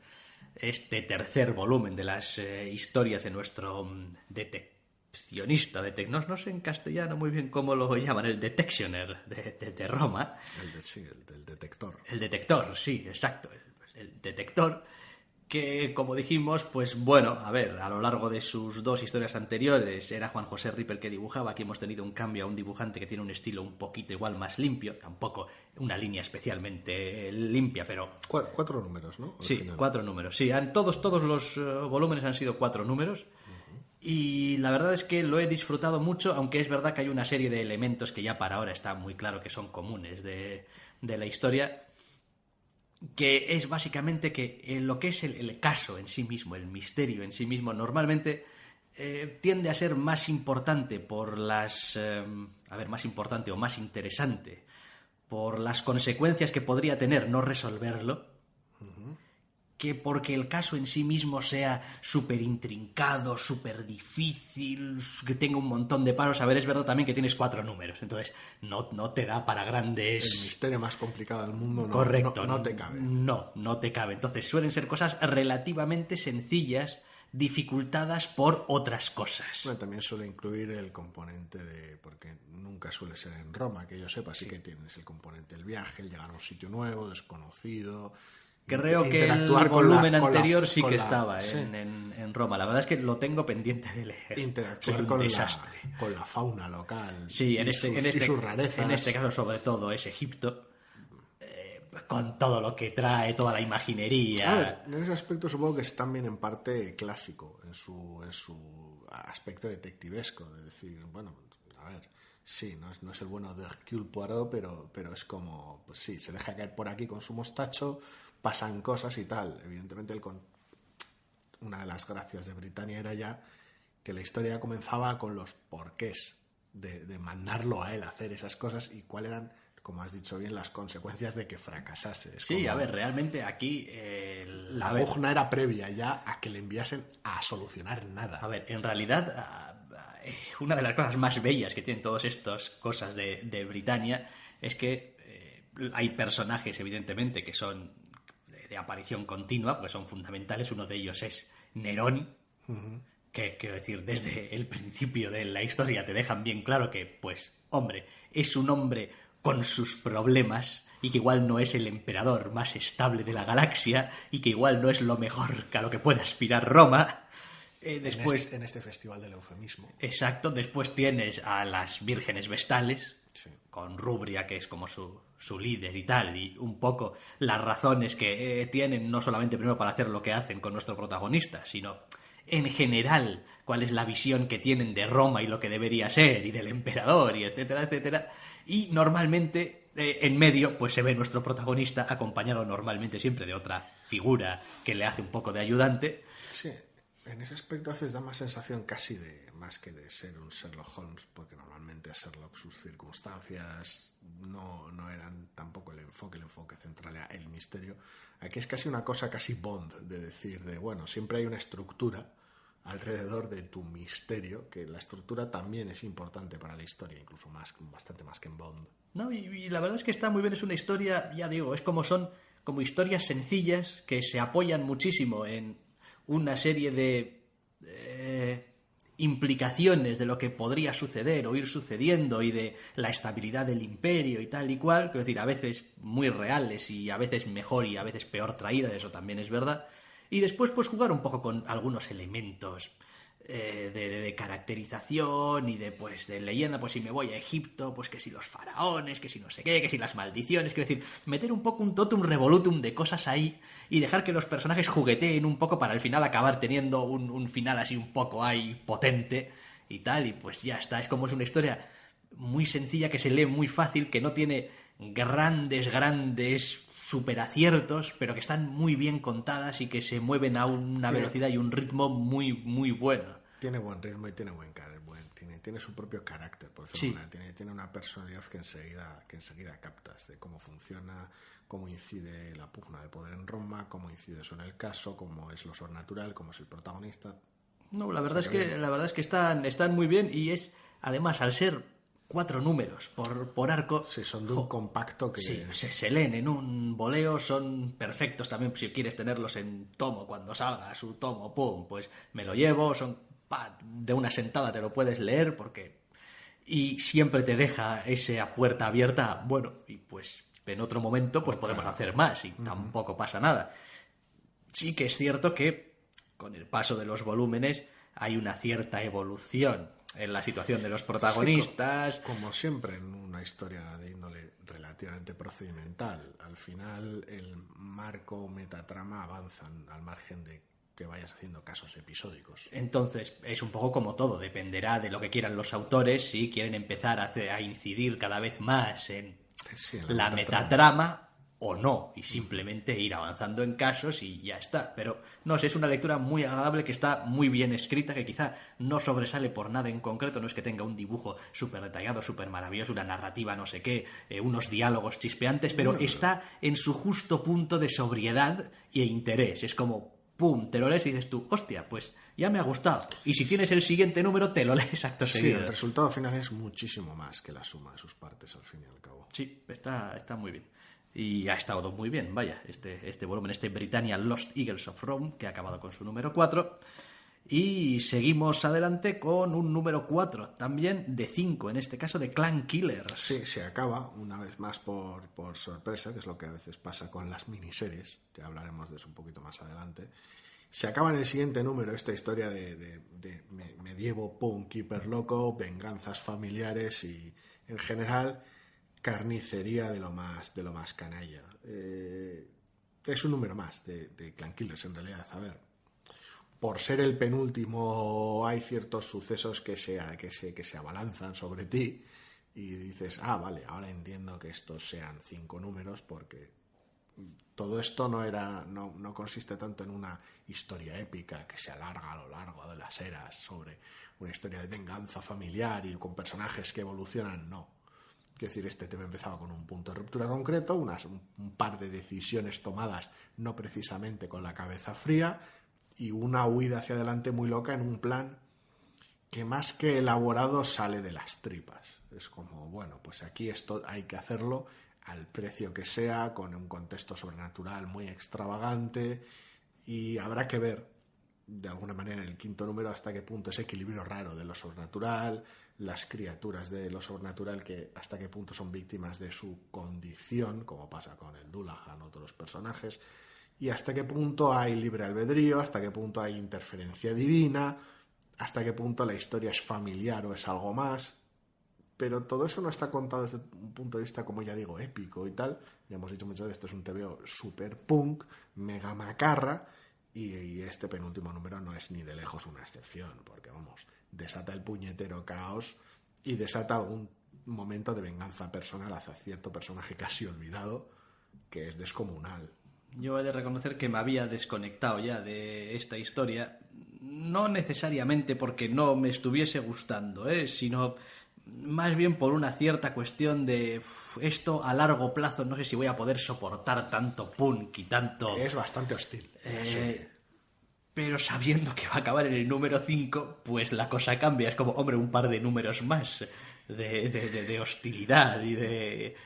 este tercer volumen de las historias de nuestro deteccionista, no sé en castellano muy bien cómo lo llaman, el detectioner de Roma. El detector. El detector, sí, exacto, el detector, que, como dijimos, pues bueno, a ver, a lo largo de sus dos historias anteriores era Juan José Riper el que dibujaba. Aquí hemos tenido un cambio a un dibujante que tiene un estilo un poquito igual más limpio, tampoco una línea especialmente limpia, pero... 4 números, ¿no? Sí, 4 números, sí, todos los volúmenes han sido 4 números. Y la verdad es que lo he disfrutado mucho, aunque es verdad que hay una serie de elementos que ya para ahora está muy claro que son comunes de la historia, que es básicamente que lo que es el caso en sí mismo, el misterio en sí mismo, normalmente tiende a ser más importante por las... más importante o más interesante por las consecuencias que podría tener no resolverlo, que porque el caso en sí mismo sea súper intrincado, súper difícil, que tenga un montón de paros. A ver, es verdad también que tienes 4 números, entonces no te da para grandes... El misterio más complicado del mundo Correcto, no te cabe. No te cabe. Entonces suelen ser cosas relativamente sencillas, dificultadas por otras cosas. Bueno, también suele incluir el componente de... porque nunca suele ser en Roma, que yo sepa, sí que tienes el componente del viaje, el llegar a un sitio nuevo, desconocido... Creo que el volumen anterior sí que estaba en Roma. La verdad es que lo tengo pendiente de leer. Interactuar con la fauna local. Sí, y sus rarezas. En este caso, sobre todo, es Egipto. Con todo lo que trae, toda la imaginería. A ver, en ese aspecto supongo que es también en parte clásico, en su aspecto detectivesco. De decir, bueno, a ver... Sí, no es el bueno de Hercule Poirot, pero es como, pues sí, se deja caer por aquí con su mostacho, pasan cosas y tal. Evidentemente, una de las gracias de Britannia era ya que la historia comenzaba con los porqués de mandarlo a él a hacer esas cosas y cuáles eran, como has dicho bien, las consecuencias de que fracasase. Sí, a ver, realmente aquí... la pugna era previa ya a que le enviasen a solucionar nada. A ver, en realidad... una de las cosas más bellas que tienen todas estas cosas de Britannia es que hay personajes, evidentemente, que son de aparición continua, porque son fundamentales. Uno de ellos es Nerón, que, quiero decir, desde el principio de la historia te dejan bien claro que, pues, hombre, es un hombre con sus problemas y que igual no es el emperador más estable de la galaxia y que igual no es lo mejor que a lo que puede aspirar Roma. Después, en este festival del eufemismo. Exacto, después tienes a las vírgenes vestales, sí, con Rubria, que es como su líder y tal, y un poco las razones que tienen, no solamente primero para hacer lo que hacen con nuestro protagonista, sino en general cuál es la visión que tienen de Roma y lo que debería ser, y del emperador, y etcétera, etcétera. Y normalmente, en medio, pues se ve nuestro protagonista acompañado normalmente siempre de otra figura que le hace un poco de ayudante. Sí. En ese aspecto a veces da más sensación casi más que de ser un Sherlock Holmes, porque normalmente a Sherlock sus circunstancias no eran tampoco el enfoque central era el misterio. Aquí es casi una cosa casi Bond, de decir, bueno, siempre hay una estructura alrededor de tu misterio, que la estructura también es importante para la historia, incluso bastante más que en Bond. No, y la verdad es que está muy bien, es una historia, ya digo, son como historias sencillas que se apoyan muchísimo en una serie de implicaciones de lo que podría suceder o ir sucediendo y de la estabilidad del imperio y tal y cual, quiero decir, a veces muy reales y a veces mejor y a veces peor traídas, eso también es verdad. Y después pues jugar un poco con algunos elementos de caracterización y de leyenda, pues si me voy a Egipto, pues que si los faraones, que si no sé qué, que si las maldiciones, quiero decir, meter un poco un totum revolutum de cosas ahí y dejar que los personajes jugueteen un poco para al final acabar teniendo un final así un poco ahí potente y tal, y pues ya está. Es como es una historia muy sencilla que se lee muy fácil, que no tiene grandes superaciertos, pero que están muy bien contadas y que se mueven a una velocidad y un ritmo muy, muy bueno. Tiene buen ritmo y tiene tiene su propio carácter, por decirlo de Sí. alguna manera. Tiene una personalidad que enseguida captas de cómo funciona, cómo incide la pugna de poder en Roma, cómo incide eso en el caso, cómo es lo sobrenatural, cómo es el protagonista. No, la verdad es que están muy bien y es, además, al ser 4 números por arco... Sí, son de un compacto que... Sí, se leen en un voleo, son perfectos también si quieres tenerlos en tomo cuando salga su tomo, pum, pues me lo llevo, de una sentada te lo puedes leer porque... Y siempre te deja esa puerta abierta, bueno, y pues en otro momento pues podemos hacer más y tampoco pasa nada. Sí que es cierto que con el paso de los volúmenes hay una cierta evolución en la situación de los protagonistas. Sí, como siempre en una historia de índole relativamente procedimental, al final el marco metatrama avanzan al margen de que vayas haciendo casos episódicos. Entonces, es un poco como todo, dependerá de lo que quieran los autores, si quieren empezar a incidir cada vez más en la metatrama o no, y simplemente ir avanzando en casos y ya está. Pero no sé, es una lectura muy agradable, que está muy bien escrita, que quizá no sobresale por nada en concreto, no es que tenga un dibujo súper detallado, súper maravilloso, una narrativa no sé qué, unos diálogos chispeantes, pero está en su justo punto de sobriedad e interés. Es como, pum, te lo lees y dices tú, hostia, pues ya me ha gustado. Y si tienes el siguiente número, te lo lees acto seguido. Sí, el resultado final es muchísimo más que la suma de sus partes, al fin y al cabo. Sí, está muy bien. Y ha estado muy bien, vaya, este volumen, este Britannia Lost Eagles of Rome, que ha acabado con su número 4. Y seguimos adelante con un número 4, también de 5, en este caso de Clan Killers. Sí, se acaba, una vez más por sorpresa, que es lo que a veces pasa con las miniseries, que hablaremos de eso un poquito más adelante. Se acaba en el siguiente número esta historia de medievo punk hiperloco, venganzas familiares y, en general, carnicería de lo más canalla. Es un número más de Clan Killers, en realidad. A ver, por ser el penúltimo, hay ciertos sucesos que se abalanzan sobre ti y dices, vale, ahora entiendo que estos sean 5 números, porque todo esto no consiste tanto en una historia épica que se alarga a lo largo de las eras sobre una historia de venganza familiar y con personajes que evolucionan, no. Quiero decir, este tema empezaba con un punto de ruptura concreto, un par de decisiones tomadas no precisamente con la cabeza fría y una huida hacia adelante muy loca en un plan que más que elaborado sale de las tripas. Es como, bueno, pues aquí esto hay que hacerlo al precio que sea, con un contexto sobrenatural muy extravagante, y habrá que ver de alguna manera en el quinto número hasta qué punto ese equilibrio raro de lo sobrenatural, las criaturas de lo sobrenatural, que hasta qué punto son víctimas de su condición, como pasa con el Dullahan, otros personajes, y hasta qué punto hay libre albedrío, hasta qué punto hay interferencia divina, hasta qué punto la historia es familiar o es algo más. Pero todo eso no está contado desde un punto de vista, como ya digo, épico y tal. Ya hemos dicho mucho de esto, es un TVO super punk, mega macarra, y este penúltimo número no es ni de lejos una excepción, porque vamos, desata el puñetero caos y desata algún momento de venganza personal hacia cierto personaje casi olvidado, que es descomunal. Yo he de reconocer que me había desconectado ya de esta historia, no necesariamente porque no me estuviese gustando, sino más bien por una cierta cuestión de esto a largo plazo no sé si voy a poder soportar tanto punk y tanto... Es bastante hostil. Pero sabiendo que va a acabar en el número 5, pues la cosa cambia. Es como, hombre, un par de números más de hostilidad y de...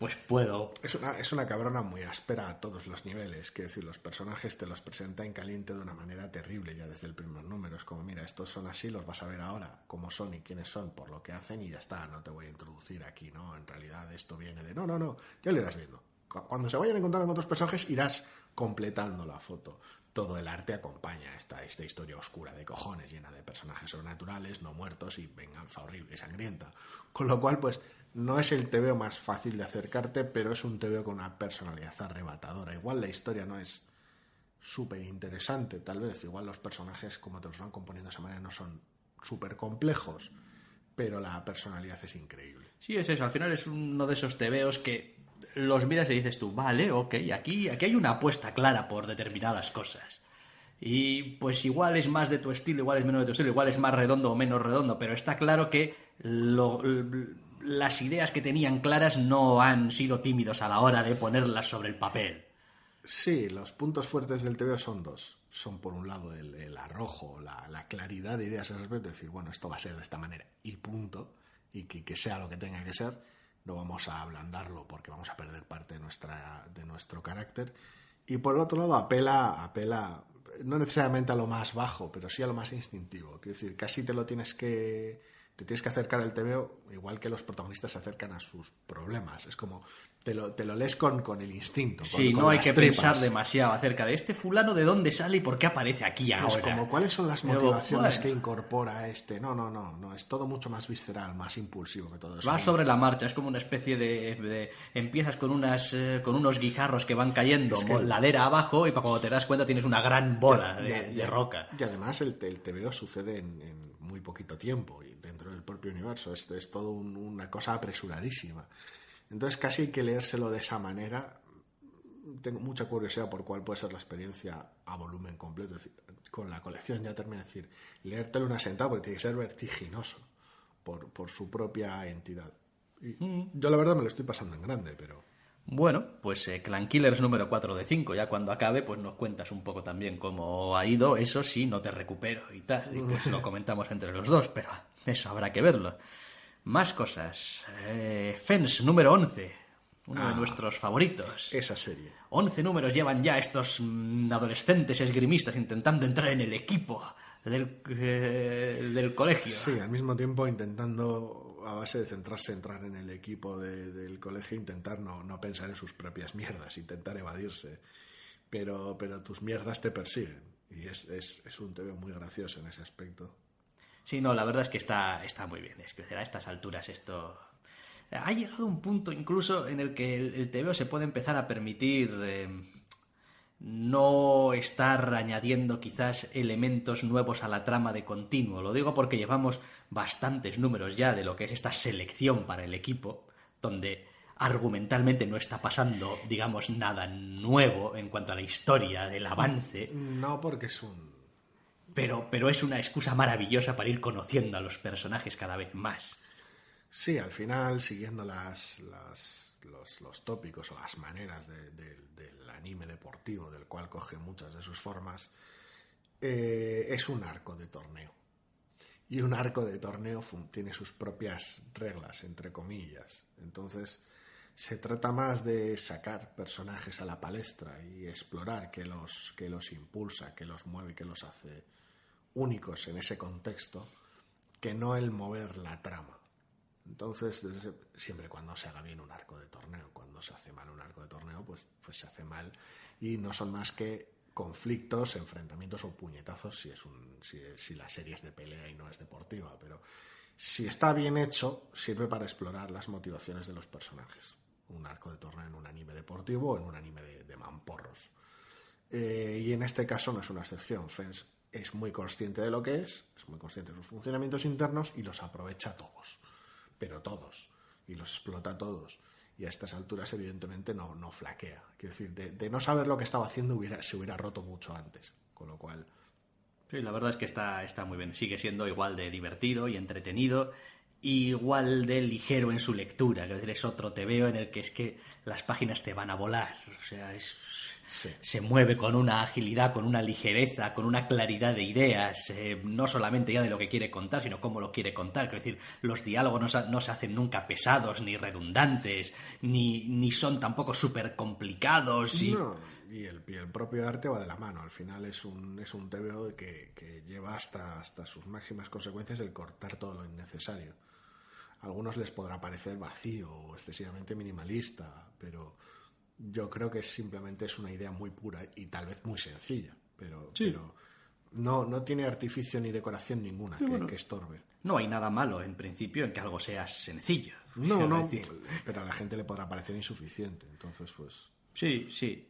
Pues puedo. Es una cabrona muy áspera a todos los niveles. Quiero decir, los personajes te los presenta en caliente de una manera terrible ya desde el primer número. Es como, mira, estos son así, los vas a ver ahora cómo son y quiénes son por lo que hacen y ya está, no te voy a introducir aquí, ¿no? En realidad esto viene de... No, ya lo irás viendo. Cuando se vayan encontrando con otros personajes irás completando la foto. Todo el arte acompaña esta historia oscura de cojones, llena de personajes sobrenaturales, no muertos y venganza horrible y sangrienta. Con lo cual, pues, no es el TVO más fácil de acercarte, pero es un TVO con una personalidad arrebatadora. Igual la historia no es súper interesante, tal vez. Igual los personajes, como te los van componiendo de esa manera, no son súper complejos, pero la personalidad es increíble. Sí, es eso. Al final es uno de esos TVOs que los miras y dices tú, vale, ok, aquí hay una apuesta clara por determinadas cosas. y pues igual es más de tu estilo, igual es menos de tu estilo, igual es más redondo o menos redondo, pero está claro que las ideas que tenían claras no han sido tímidos a la hora de ponerlas sobre el papel. Sí, los puntos fuertes del TVO son dos. Son por un lado el arrojo, la claridad de ideas al respecto, decir, bueno, esto va a ser de esta manera y punto, y que sea lo que tenga que ser, no vamos a ablandarlo porque vamos a perder parte de nuestro carácter. Y por el otro lado apela no necesariamente a lo más bajo, pero sí a lo más instintivo. Quiero decir, casi te tienes que acercar al TVO igual que los protagonistas se acercan a sus problemas. Es como, te lo lees con el instinto. Sí, con no hay las que tripas. pensar demasiado acerca de este fulano, de dónde sale y por qué aparece aquí ahora. Es como, ¿cuáles son las motivaciones que incorpora este? No, es todo mucho más visceral, más impulsivo que todo eso. Va sobre la marcha, es como una especie empiezas con unos guijarros que van cayendo ladera abajo y cuando te das cuenta tienes una gran bola de roca. Y además el TVO sucede en muy poquito tiempo y dentro del propio universo. Esto es todo una cosa apresuradísima. Entonces casi hay que leérselo de esa manera. Tengo mucha curiosidad por cuál puede ser la experiencia a volumen completo. Es decir, con la colección ya termina de decir, leértelo una sentada porque tiene que ser vertiginoso por su propia entidad. Y yo la verdad me lo estoy pasando en grande, pero... Bueno, pues Clan Killers número 4 de 5. Ya cuando acabe, pues nos cuentas un poco también cómo ha ido. Eso sí, no te recupero y tal. Y pues lo comentamos entre los dos, pero eso habrá que verlo. Más cosas. Fence número 11. Uno de nuestros favoritos. Esa serie. 11 números llevan ya estos adolescentes esgrimistas intentando entrar en el equipo del colegio. Sí, al mismo tiempo intentando, a base de centrarse en entrar en el equipo del colegio, intentar no pensar en sus propias mierdas, intentar evadirse. Pero tus mierdas te persiguen. Y es un TV muy gracioso en ese aspecto. Sí, no, la verdad es que está muy bien. Es que a estas alturas esto... Ha llegado un punto incluso en el que el TVO se puede empezar a permitir no estar añadiendo quizás elementos nuevos a la trama de continuo. Lo digo porque llevamos bastantes números ya de lo que es esta selección para el equipo, donde argumentalmente no está pasando, digamos, nada nuevo en cuanto a la historia del avance. No, porque es un... Pero es una excusa maravillosa para ir conociendo a los personajes cada vez más. Sí, al final, siguiendo los tópicos o las maneras del anime deportivo, del cual coge muchas de sus formas, es un arco de torneo. Y un arco de torneo tiene sus propias reglas, entre comillas. Entonces, se trata más de sacar personajes a la palestra y explorar qué los impulsa, qué los mueve, qué los hace únicos en ese contexto, que no el mover la trama. Entonces, siempre cuando se haga bien un arco de torneo, cuando se hace mal un arco de torneo, pues se hace mal y no son más que conflictos, enfrentamientos o puñetazos si la serie es de pelea y no es deportiva. Pero si está bien hecho, sirve para explorar las motivaciones de los personajes. Un arco de torneo en un anime deportivo o en un anime de mamporros. Y en este caso no es una excepción. Fence es muy consciente de lo que es muy consciente de sus funcionamientos internos y los aprovecha todos. Pero todos, y los explota todos. Y a estas alturas, evidentemente, no flaquea. Quiero decir, de no saber lo que estaba haciendo se hubiera roto mucho antes. Con lo cual... Sí, la verdad es que está muy bien. Sigue siendo igual de divertido y entretenido, igual de ligero en su lectura. Es decir, es otro TVO en el que es que las páginas te van a volar. O sea, se mueve con una agilidad, con una ligereza, con una claridad de ideas, no solamente ya de lo que quiere contar, sino cómo lo quiere contar. Es decir, los diálogos no se hacen nunca pesados, ni redundantes, ni son tampoco súper complicados. No, y el propio arte va de la mano. Al final es un TVO que lleva hasta sus máximas consecuencias el cortar todo lo innecesario. A algunos les podrá parecer vacío o excesivamente minimalista, pero... yo creo que simplemente es una idea muy pura y tal vez muy sencilla, pero no tiene artificio ni decoración ninguna que estorbe. No hay nada malo, en principio, en que algo sea sencillo. No, pero a la gente le podrá parecer insuficiente, entonces pues... Sí.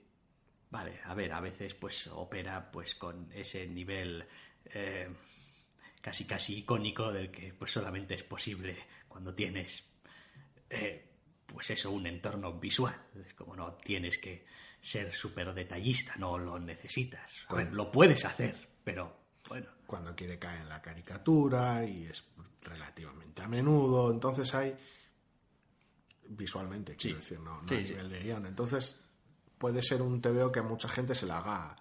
Vale, a ver, a veces pues opera pues con ese nivel casi icónico del que pues solamente es posible cuando tienes... pues eso, un entorno visual. Es como no tienes que ser súper detallista, no lo necesitas. A ver, lo puedes hacer, pero bueno. Cuando quiere caer en la caricatura y es relativamente a menudo, entonces hay visualmente, quiero decir, no a nivel de guión. Entonces puede ser un TVO que a mucha gente se le haga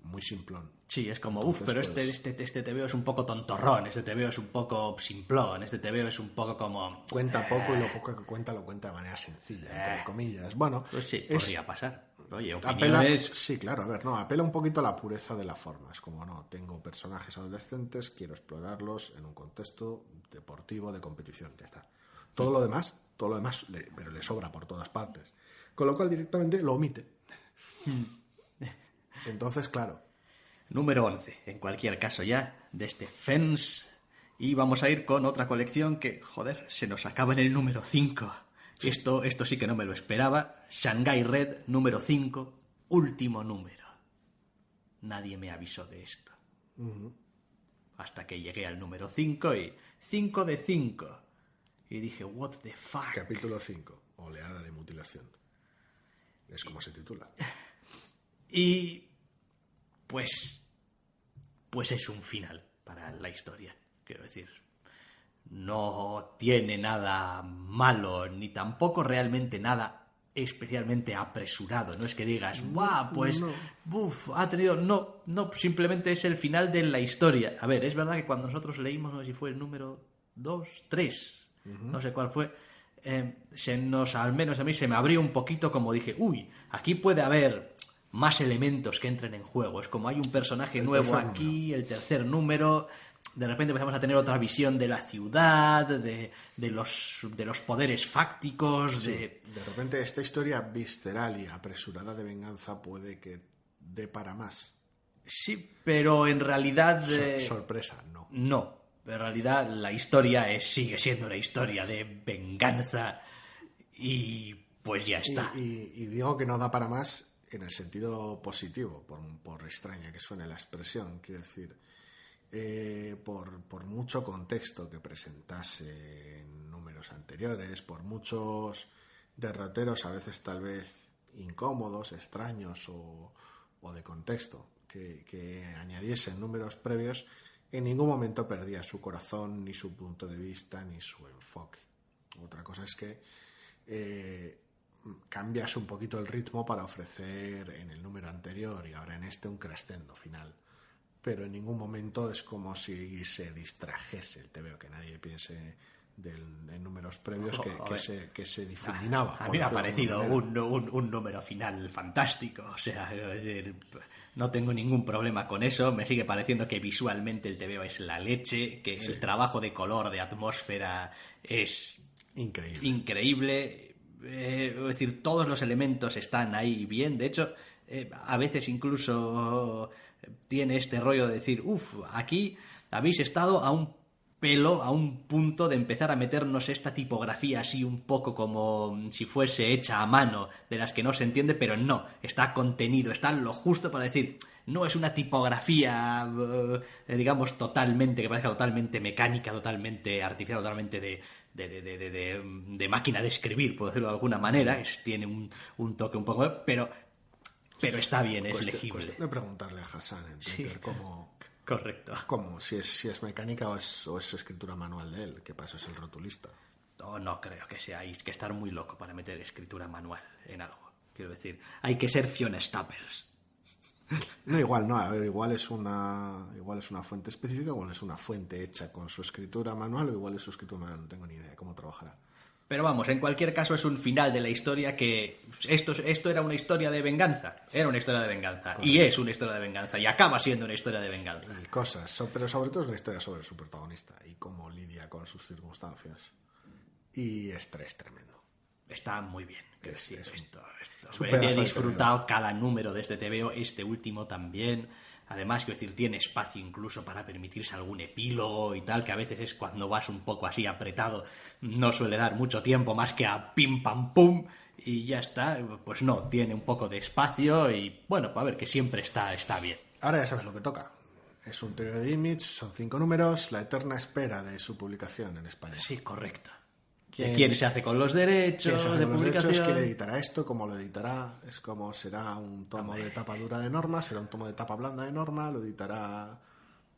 muy simplón. Sí, es como, pero pues, este TVO es un poco tontorrón, este TVO es un poco simplón, este TVO es un poco como... Cuenta poco y lo poco que cuenta lo cuenta de manera sencilla, entre comillas. Bueno, pues sí, podría pasar. Oye, opiniones... Sí, claro, a ver, apela un poquito a la pureza de la forma. Es como, tengo personajes adolescentes, quiero explorarlos en un contexto deportivo, de competición, ya está. Todo lo demás, pero le sobra por todas partes. Con lo cual directamente lo omite. Entonces, claro. Número 11, en cualquier caso ya, de este Fence. Y vamos a ir con otra colección que, joder, se nos acaba en el número 5. Sí. Esto sí que no me lo esperaba. Shanghai Red, número 5, último número. Nadie me avisó de esto. Hasta que llegué al número 5 y 5 de 5. Y dije, what the fuck. Capítulo 5, oleada de mutilación. Es como se titula. Y pues es un final para la historia. Quiero decir, no tiene nada malo, ni tampoco realmente nada especialmente apresurado. No es que digas, ¡guau! Pues, ha tenido... No, simplemente es el final de la historia. A ver, es verdad que cuando nosotros leímos, no sé si fue el número 2, 3, no sé cuál fue, al menos a mí se me abrió un poquito como dije, aquí puede haber más elementos que entren en juego. Es como hay un personaje nuevo aquí, el tercer número, de repente empezamos a tener otra visión de la ciudad, de los poderes fácticos. Sí, de repente esta historia visceral y apresurada de venganza puede que dé para más. Sí, pero en realidad... sorpresa, no. No, en realidad la historia sigue siendo una historia de venganza y pues ya está. Y digo que no da para más en el sentido positivo, por extraña que suene la expresión, quiero decir, por mucho contexto que presentase en números anteriores, por muchos derroteros a veces tal vez incómodos, extraños o de contexto que añadiesen números previos, en ningún momento perdía su corazón, ni su punto de vista, ni su enfoque. Otra cosa es que cambias un poquito el ritmo para ofrecer en el número anterior y ahora en este un crescendo final. Pero en ningún momento es como si se distrajese el TVO, que nadie piense en números previos que se difuminaba. A mí me ha parecido un número final fantástico. O sea, no tengo ningún problema con eso. Me sigue pareciendo que visualmente el TVO es la leche, que el trabajo de color, de atmósfera es increíble. Es decir, todos los elementos están ahí bien. De hecho, a veces incluso tiene este rollo de decir, aquí habéis estado a un punto de empezar a meternos esta tipografía así un poco como si fuese hecha a mano, de las que no se entiende, pero no, está contenido, está lo justo para decir, no es una tipografía, digamos, que parezca totalmente mecánica, totalmente artificial, totalmente de máquina de escribir, por decirlo de alguna manera. Tiene un toque un poco, pero está bien, es legible. Cuestión de preguntarle a Hassan en Twitter cómo... Correcto. ¿Cómo? Si es mecánica o es escritura manual de él, que para eso es el rotulista. No creo que sea, hay que estar muy loco para meter escritura manual en algo. Quiero decir, hay que ser Fiona Staples. No, igual no, a ver, igual es una fuente específica, igual es una fuente hecha con su escritura manual, o igual es su escritura manual, no tengo ni idea de cómo trabajará. Pero vamos, en cualquier caso es un final de la historia que... Esto era una historia de venganza. Era una historia de venganza. Correcto. Y es una historia de venganza. Y acaba siendo una historia de venganza. Y cosas, pero sobre todo es una historia sobre su protagonista y cómo lidia con sus circunstancias. Y estrés tremendo. Está muy bien. He disfrutado cada número de este TVO, este último también. Además, quiero decir, tiene espacio incluso para permitirse algún epílogo y tal, que a veces es cuando vas un poco así apretado, no suele dar mucho tiempo más que a pim pam pum y ya está. Pues no, tiene un poco de espacio y bueno, pues a ver, que siempre está bien. Ahora ya sabes lo que toca. Es un TVO de Image, son 5 números, la eterna espera de su publicación en España. Sí, correcto. quién se hace con los derechos de publicación. ¿Quién editará esto? ¿Cómo lo editará? Es como será un tomo de tapa dura de Norma, será un tomo de tapa blanda de Norma, lo editará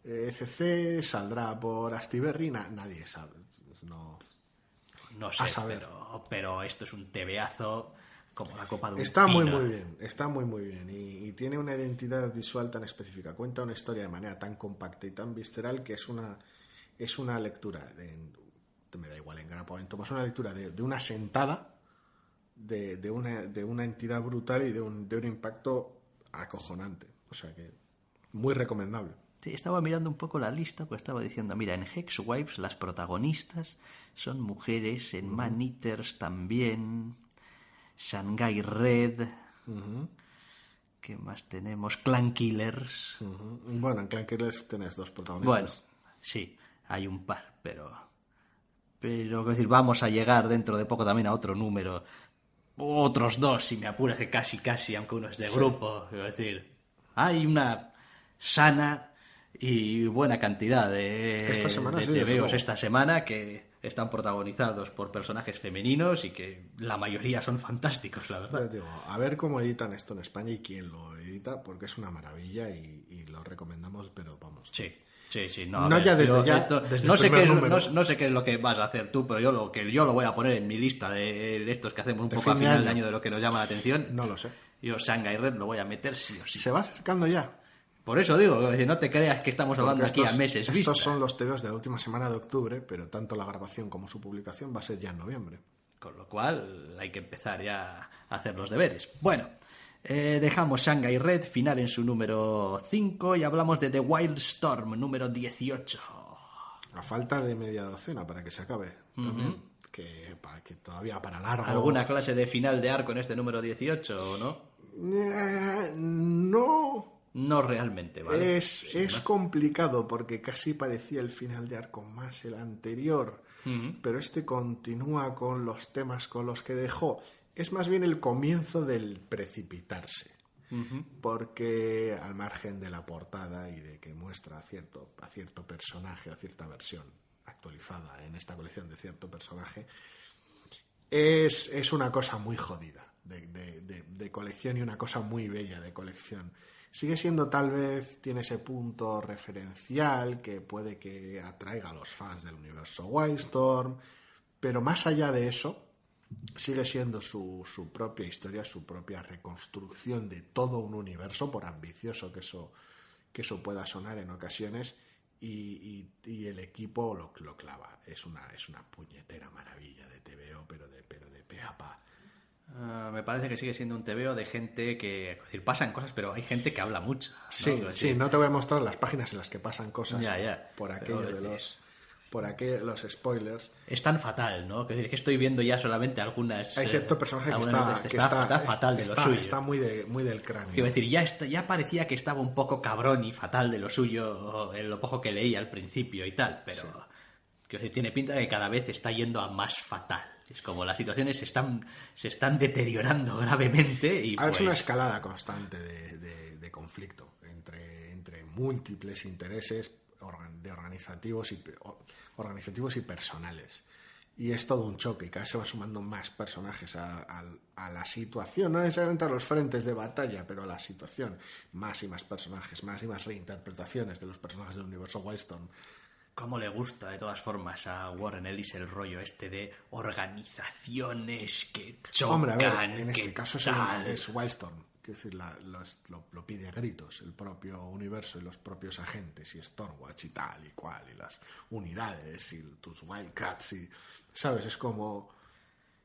ECC, saldrá por Astiberri, nadie sabe. No sé, pero esto es un tebeazo como la copa de un Está pino. muy bien y tiene una identidad visual tan específica, cuenta una historia de manera tan compacta y tan visceral que es una lectura me da igual en grapa o en tomo, es una lectura de una sentada de una entidad brutal y de un impacto acojonante, o sea que muy recomendable. Sí, estaba mirando un poco la lista, pues estaba diciendo, mira, en Hexwives las protagonistas son mujeres, en Man Eaters también, Shanghai Red, ¿qué más tenemos? Clan Killers. Bueno, en Clan Killers tenés 2 protagonistas. Bueno, sí, hay un par, pero quiero decir, vamos a llegar dentro de poco también a otro número, otros 2, si me apuras, que casi, aunque uno es de grupo, quiero decir, hay una sana y buena cantidad de TVOs esta semana que están protagonizados por personajes femeninos y que la mayoría son fantásticos, la verdad. Digo, a ver cómo editan esto en España y quién lo edita, porque es una maravilla y lo recomendamos, pero vamos. Sí. No, ya desde no sé qué es lo que vas a hacer tú, pero yo lo voy a poner en mi lista de estos que hacemos un poco a final de año de lo que nos llama la atención. No lo sé. Yo Shanghai Red lo voy a meter sí o sí. Se va acercando ya. Por eso digo, no te creas que estamos hablando aquí a meses vista. Estos son los TVOs de la última semana de octubre, pero tanto la grabación como su publicación va a ser ya en noviembre. Con lo cual hay que empezar ya a hacer los deberes. Bueno, dejamos Shanghai Red, final en su número 5, y hablamos de The Wildstorm, número 18. A falta de media docena para que se acabe. También, que todavía para largo. ¿Alguna clase de final de arco en este número 18 o no? No. No realmente, ¿vale? Es complicado porque casi parecía el final de arco más el anterior, pero este continúa con los temas con los que dejó. Es más bien el comienzo del precipitarse, porque al margen de la portada y de que muestra a cierto personaje, a cierta versión actualizada en esta colección de cierto personaje, es una cosa muy jodida de colección y una cosa muy bella de colección. Sigue siendo, tal vez, tiene ese punto referencial que puede que atraiga a los fans del universo Wildstorm, pero más allá de eso, sigue siendo su propia historia, su propia reconstrucción de todo un universo, por ambicioso que eso pueda sonar en ocasiones, y el equipo lo clava. Es una puñetera maravilla de TVO, pero de pe a pa. Me parece que sigue siendo un TVO de gente que... Es decir, pasan cosas, pero hay gente que habla mucho, ¿no? Sí, no te voy a mostrar las páginas en las que pasan cosas por aquello pero de los spoilers. Es tan fatal, ¿no? Es decir, que estoy viendo ya solamente algunas... Hay cierto personaje que está fatal de lo suyo. Está muy del cráneo. Quiero decir, ya parecía que estaba un poco cabrón y fatal de lo suyo en lo poco que leí al principio y tal, pero... Sí. Quiero decir, tiene pinta de que cada vez está yendo a más fatal. Es como las situaciones se están deteriorando gravemente y es una escalada constante de conflicto entre múltiples intereses organizativos y personales. Y es todo un choque, y cada vez se va sumando más personajes a la situación, no necesariamente a los frentes de batalla, pero a la situación. Más y más personajes, más y más reinterpretaciones de los personajes del universo Wildstorm. ¿Cómo le gusta, de todas formas, a Warren Ellis el rollo este de organizaciones que chocan? Hombre, a ver, en este caso es Wildstorm. Quiero decir, lo pide a gritos el propio universo y los propios agentes y Stormwatch y tal y cual, y las unidades y tus Wildcats y... ¿Sabes? Es como...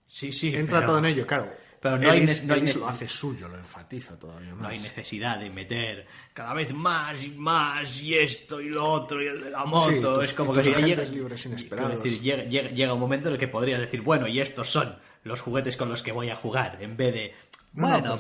Sí, entra todo en ello, claro. Pero Ellis lo hace suyo, lo enfatiza todavía más. No hay necesidad de meter cada vez más y más y esto y lo otro y el de la moto. Es como que agentes libres inesperados. Es decir, llega un momento en el que podrías decir, bueno, y estos son los juguetes con los que voy a jugar, en vez de...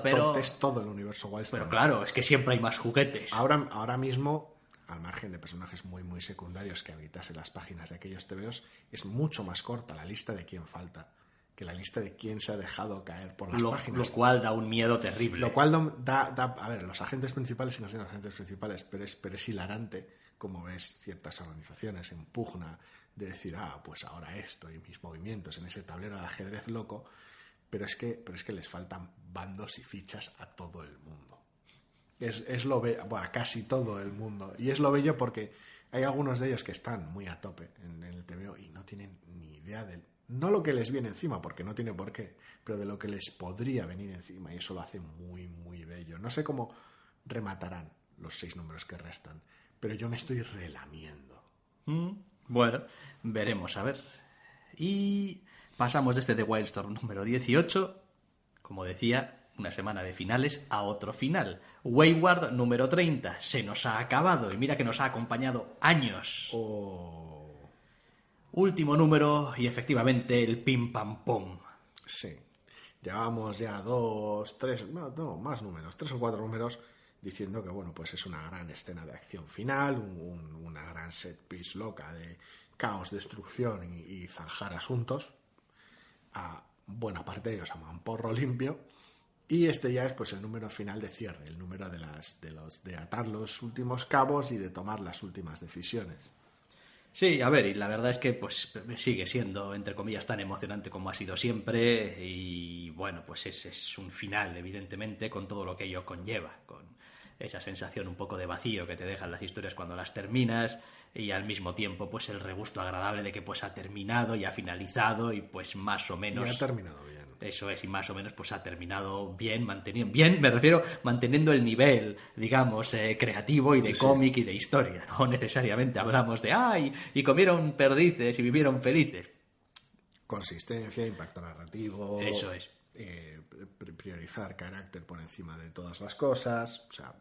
pero es todo el universo Wildstorm. Pero claro, es que siempre hay más juguetes. Ahora mismo, al margen de personajes muy muy secundarios que habitasen las páginas de aquellos TVOs, es mucho más corta la lista de quién falta que la lista de quién se ha dejado caer por las páginas. Lo cual da un miedo terrible. Lo cual da a ver, los agentes principales siguen siendo los agentes principales, pero es hilarante como ves ciertas organizaciones en pugna de decir, pues ahora esto y mis movimientos en ese tablero de ajedrez loco, pero es que les faltan bandos y fichas a todo el mundo. Es lo bello, bueno, a casi todo el mundo. Y es lo bello porque hay algunos de ellos que están muy a tope en el TVO y no tienen ni idea no lo que les viene encima, porque no tiene por qué, pero de lo que les podría venir encima, y eso lo hace muy, muy bello. No sé cómo rematarán los 6 números que restan, pero yo me estoy relamiendo. Bueno, veremos, a ver. Y pasamos desde The Wildstorm número 18, como decía, una semana de finales a otro final. Wayward número 30, se nos ha acabado, y mira que nos ha acompañado años. Último número y efectivamente el pim pam pum. Sí, llevamos ya 2, 3, no, más números, 3 o 4 números diciendo que bueno, pues es una gran escena de acción final, una gran set piece loca de caos, destrucción y zanjar asuntos. A buena parte de ellos a mamporro limpio. Y este ya es pues el número final de cierre, el número de atar los últimos cabos y de tomar las últimas decisiones. Sí, a ver, y la verdad es que pues sigue siendo, entre comillas, tan emocionante como ha sido siempre, y bueno, pues es un final, evidentemente, con todo lo que ello conlleva, con esa sensación un poco de vacío que te dejan las historias cuando las terminas, y al mismo tiempo pues el regusto agradable de que pues ha terminado y ha finalizado y pues más o menos... Y ha terminado bien. Eso es, y más o menos pues ha terminado bien, me refiero manteniendo el nivel, digamos, creativo y de cómic y de historia. No necesariamente hablamos de ¡ay! Y comieron perdices y vivieron felices. Consistencia, impacto narrativo. Eso es. Priorizar carácter por encima de todas las cosas. O sea,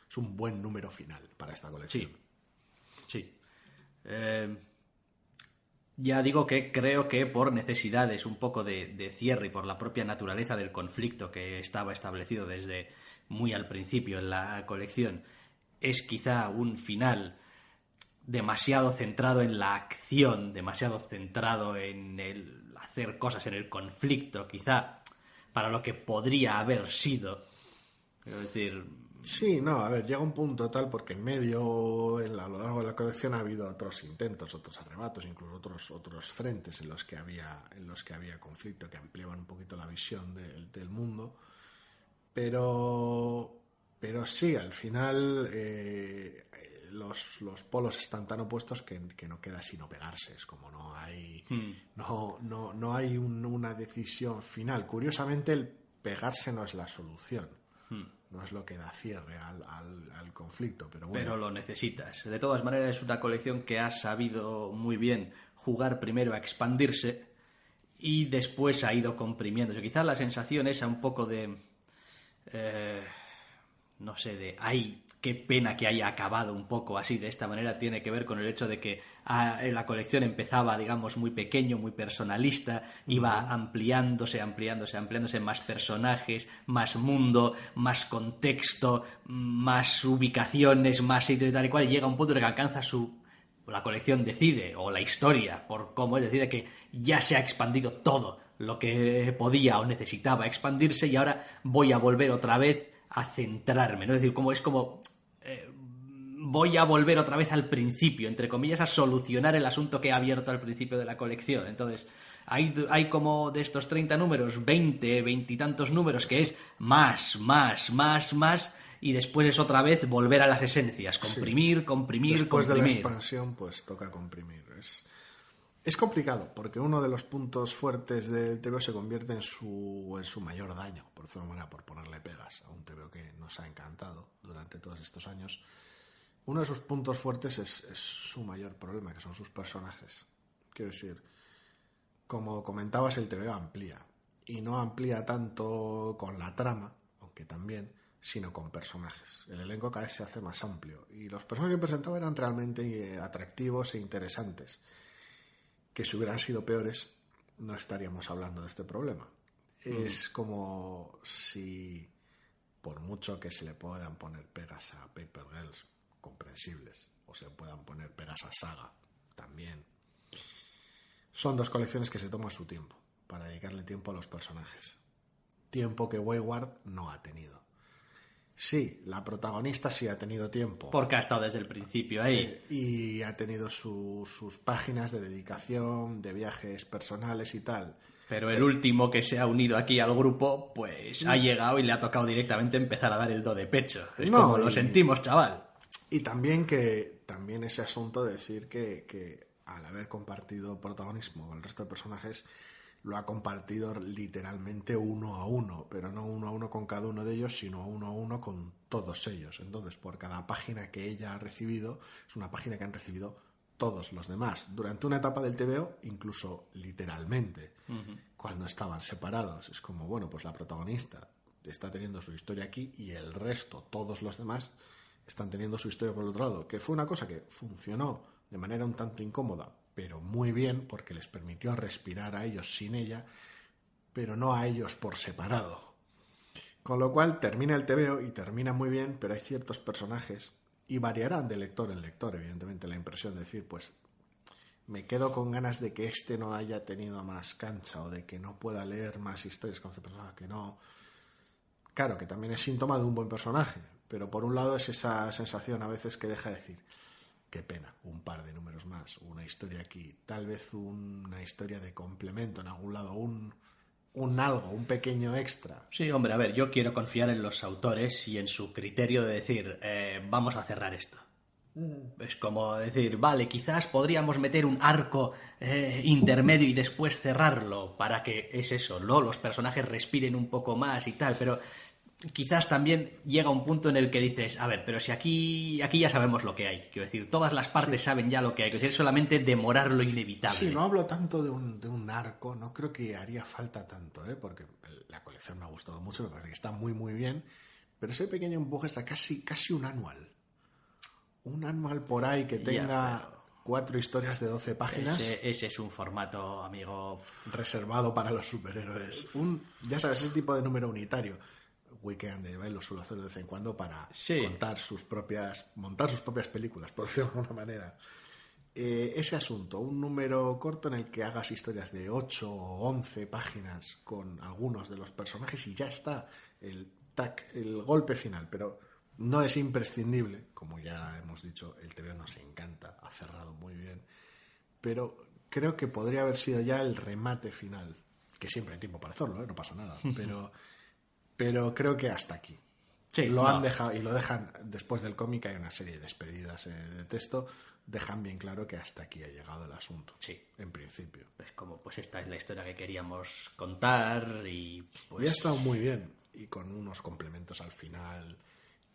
es un buen número final para esta colección. Sí. Ya digo que creo que por necesidades un poco de cierre y por la propia naturaleza del conflicto que estaba establecido desde muy al principio en la colección, es quizá un final demasiado centrado en la acción, demasiado centrado en el hacer cosas, en el conflicto, quizá para lo que podría haber sido. Quiero decir... Sí, no, a ver, llega un punto tal porque en medio, a lo largo de la colección ha habido otros intentos, otros arrebatos, incluso otros frentes en los que había conflicto que ampliaban un poquito la visión del mundo, pero sí, al final los polos están tan opuestos que no queda sino pegarse. Es como no hay una decisión final. Curiosamente, el pegarse no es la solución. No es lo que da cierre al conflicto, pero bueno. Pero lo necesitas. De todas maneras, es una colección que ha sabido muy bien jugar primero a expandirse y después ha ido comprimiéndose. Quizás la sensación esa un poco de... no sé, de... ¡ay, qué pena que haya acabado un poco así! De esta manera tiene que ver con el hecho de que la colección empezaba, digamos, muy pequeño, muy personalista, iba ampliándose, más personajes, más mundo, más contexto, más ubicaciones, más sitios y tal y cual, y llega un punto en el que alcanza la colección decide, o la historia, por cómo es, decide que ya se ha expandido todo lo que podía o necesitaba expandirse y ahora voy a volver otra vez a centrarme, ¿no? Es decir, voy a volver otra vez al principio, entre comillas, a solucionar el asunto que he abierto al principio de la colección. Entonces, hay como de estos 30 números, 20 y tantos números, que es más, y después es otra vez volver a las esencias, comprimir. Después de la expansión, pues toca comprimir. Es complicado, porque uno de los puntos fuertes del TVO se convierte en su mayor daño, por decirlo de manera, por ponerle pegas a un TVO que nos ha encantado durante todos estos años. Uno de sus puntos fuertes es su mayor problema, que son sus personajes. Quiero decir, como comentabas, el TVO amplía, y no amplía tanto con la trama, aunque también, sino con personajes. El elenco cada vez se hace más amplio, y los personajes que presentaba eran realmente atractivos e interesantes. Que si hubieran sido peores, no estaríamos hablando de este problema. Es como si, por mucho que se le puedan poner pegas a Paper Girls, comprensibles, o se puedan poner pegas a Saga, también, son dos colecciones que se toman su tiempo para dedicarle tiempo a los personajes. Tiempo que Wayward no ha tenido. Sí, la protagonista sí ha tenido tiempo. Porque ha estado desde el principio ahí. Y ha tenido sus páginas de dedicación, de viajes personales y tal. Pero el último que se ha unido aquí al grupo, pues ha llegado y le ha tocado directamente empezar a dar el do de pecho. Es como lo sentimos, chaval. Y también ese asunto de decir que al haber compartido protagonismo con el resto de personajes, lo ha compartido literalmente 1-1, pero no 1-1 con cada uno de ellos, sino 1-1 con todos ellos. Entonces, por cada página que ella ha recibido, es una página que han recibido todos los demás. Durante una etapa del TVO, incluso literalmente, cuando estaban separados. Es como, bueno, pues la protagonista está teniendo su historia aquí y el resto, todos los demás, están teniendo su historia por el otro lado. Que fue una cosa que funcionó de manera un tanto incómoda, pero muy bien, porque les permitió respirar a ellos sin ella, pero no a ellos por separado. Con lo cual termina el TVO y termina muy bien, pero hay ciertos personajes, y variarán de lector en lector, evidentemente, la impresión de decir, pues me quedo con ganas de que este no haya tenido más cancha o de que no pueda leer más historias con este personaje, que no. Claro, que también es síntoma de un buen personaje, pero por un lado es esa sensación a veces que deja de decir, qué pena, un par de números más, una historia aquí, tal vez una historia de complemento en algún lado, un algo, un pequeño extra. Sí, hombre, a ver, yo quiero confiar en los autores y en su criterio de decir, vamos a cerrar esto. Es como decir, vale, quizás podríamos meter un arco intermedio y después cerrarlo para que es eso, ¿no? Los personajes respiren un poco más y tal, pero quizás también llega un punto en el que dices, a ver, pero si aquí ya sabemos lo que hay. Quiero decir, todas las partes saben ya lo que hay. Quiero decir, solamente demorar lo inevitable. Sí, no hablo tanto de un arco, no creo que haría falta tanto, porque la colección me ha gustado mucho, me parece que está muy, muy bien, pero ese pequeño empuje está casi un anual. Un anual por ahí que tenga 4 historias de 12 páginas. Ese es un formato, amigo, reservado para los superhéroes. Ya sabes, ese tipo de número unitario. Weekend de lo suelo hacer de vez en cuando para montar sus propias películas, por decirlo de alguna manera. Ese asunto, un número corto en el que hagas historias de 8 o 11 páginas con algunos de los personajes y ya está el golpe final, pero no es imprescindible, como ya hemos dicho, el TVO nos encanta, ha cerrado muy bien, pero creo que podría haber sido ya el remate final, que siempre hay tiempo para hacerlo, no pasa nada, pero creo que hasta aquí. Sí, han dejado, y lo dejan después del cómic, hay una serie de despedidas de texto, dejan bien claro que hasta aquí ha llegado el asunto. Sí. En principio. Pues como, pues esta es la historia que queríamos contar y pues... Y ha estado muy bien, y con unos complementos al final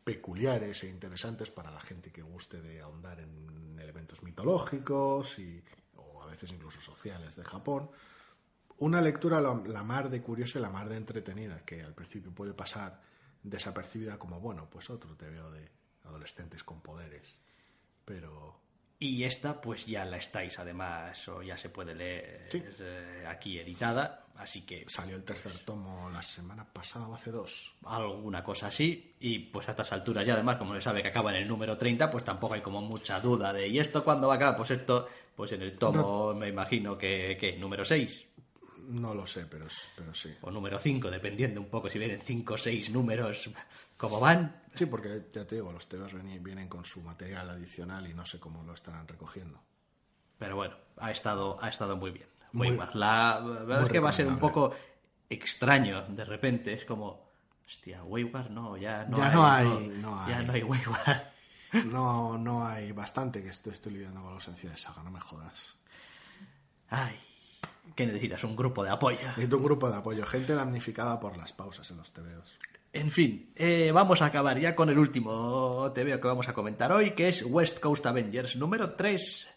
peculiares e interesantes para la gente que guste de ahondar en elementos mitológicos o a veces incluso sociales de Japón. Una lectura la mar de curiosa y la mar de entretenida, que al principio puede pasar desapercibida como, bueno, pues otro TVO de adolescentes con poderes, pero... Y esta pues ya la estáis además, o ya se puede leer aquí editada, así que... Salió el tercer tomo la semana pasada o hace 2. Alguna cosa así, y pues a estas alturas ya además, como se sabe que acaba en el número 30, pues tampoco hay como mucha duda de ¿y esto cuándo va a acabar? Pues esto, pues en el tomo me imagino que número 6. No lo sé, pero sí. O número 5, dependiendo un poco si vienen 5 o 6 números, ¿cómo van? Sí, porque ya te digo, los TVOs vienen con su material adicional y no sé cómo lo estarán recogiendo. Pero bueno, ha estado muy bien. La verdad es que va a ser un poco extraño de repente. Es como, hostia, Wayward no, ya no hay Wayward. No hay bastante que estoy lidiando con la ausencia de Saga, no me jodas. Ay, ¿qué necesitas? Un grupo de apoyo. Necesito un grupo de apoyo, gente damnificada por las pausas en los TVOs. En fin, vamos a acabar ya con el último TVO que vamos a comentar hoy, que es West Coast Avengers número 3,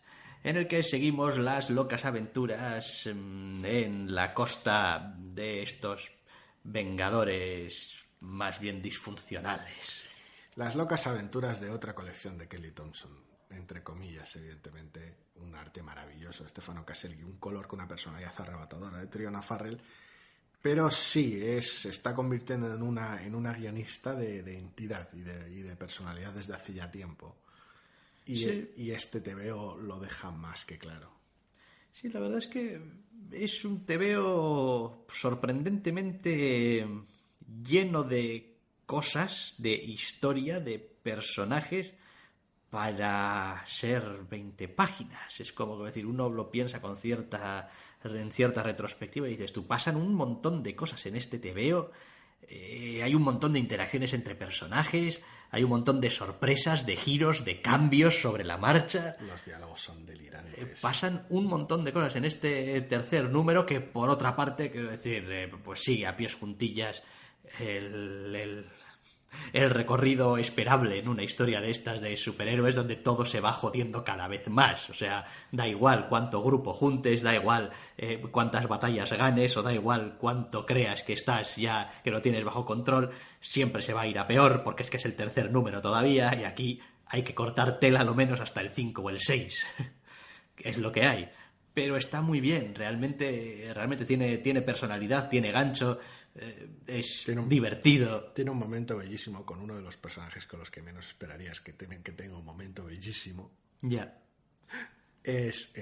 en el que seguimos las locas aventuras en la costa de estos Vengadores más bien disfuncionales. Las locas aventuras de otra colección de Kelly Thompson, entre comillas, evidentemente, un arte maravilloso, Stefano Caselli, un color con una personalidad arrebatadora de Triona Farrell. Pero sí, se está convirtiendo en una guionista de entidad y de personalidad desde hace ya tiempo. Y este TVO lo deja más que claro. Sí, la verdad es que es un TVO sorprendentemente lleno de cosas, de historia, de personajes para ser 20 páginas. Es como decir, uno lo piensa en cierta retrospectiva y dices, tú, pasan un montón de cosas en este TVO. Hay un montón de interacciones entre personajes, hay un montón de sorpresas, de giros, de cambios sobre la marcha. Los diálogos son delirantes. Pasan un montón de cosas en este tercer número que, por otra parte, quiero decir, pues sigue a pies juntillas el recorrido esperable en una historia de estas de superhéroes donde todo se va jodiendo cada vez más. O sea, da igual cuánto grupo juntes, da igual cuántas batallas ganes, o da igual cuánto creas que estás ya, que lo tienes bajo control, siempre se va a ir a peor porque es que es el tercer número todavía y aquí hay que cortar tela lo menos hasta el 5 o el 6. Es lo que hay. Pero está muy bien, realmente tiene personalidad, tiene gancho, es divertido. Tiene un momento bellísimo con uno de los personajes con los que menos esperarías que tenga un momento bellísimo. Ya. Es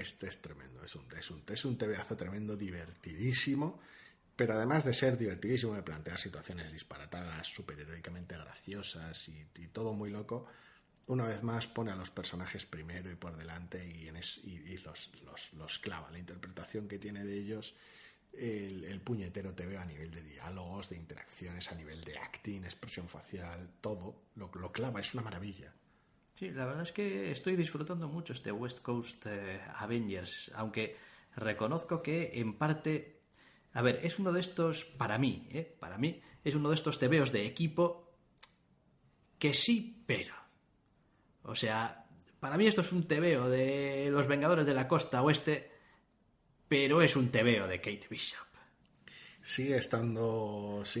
tremendo, es un TVazo tremendo, divertidísimo, pero además de ser divertidísimo, de plantear situaciones disparatadas, superheroicamente graciosas y todo muy loco, una vez más pone a los personajes primero y por delante y los clava. La interpretación que tiene de ellos, el puñetero TVO a nivel de diálogos, de interacciones, a nivel de acting, expresión facial, todo lo clava, es una maravilla. Sí, la verdad es que estoy disfrutando mucho este West Coast Avengers, aunque reconozco que en parte, a ver, es uno de estos, para mí, es uno de estos TVOs de equipo que sí, pero. O sea, para mí esto es un TVO de los Vengadores de la Costa Oeste, pero es un TVO de Kate Bishop. Sigue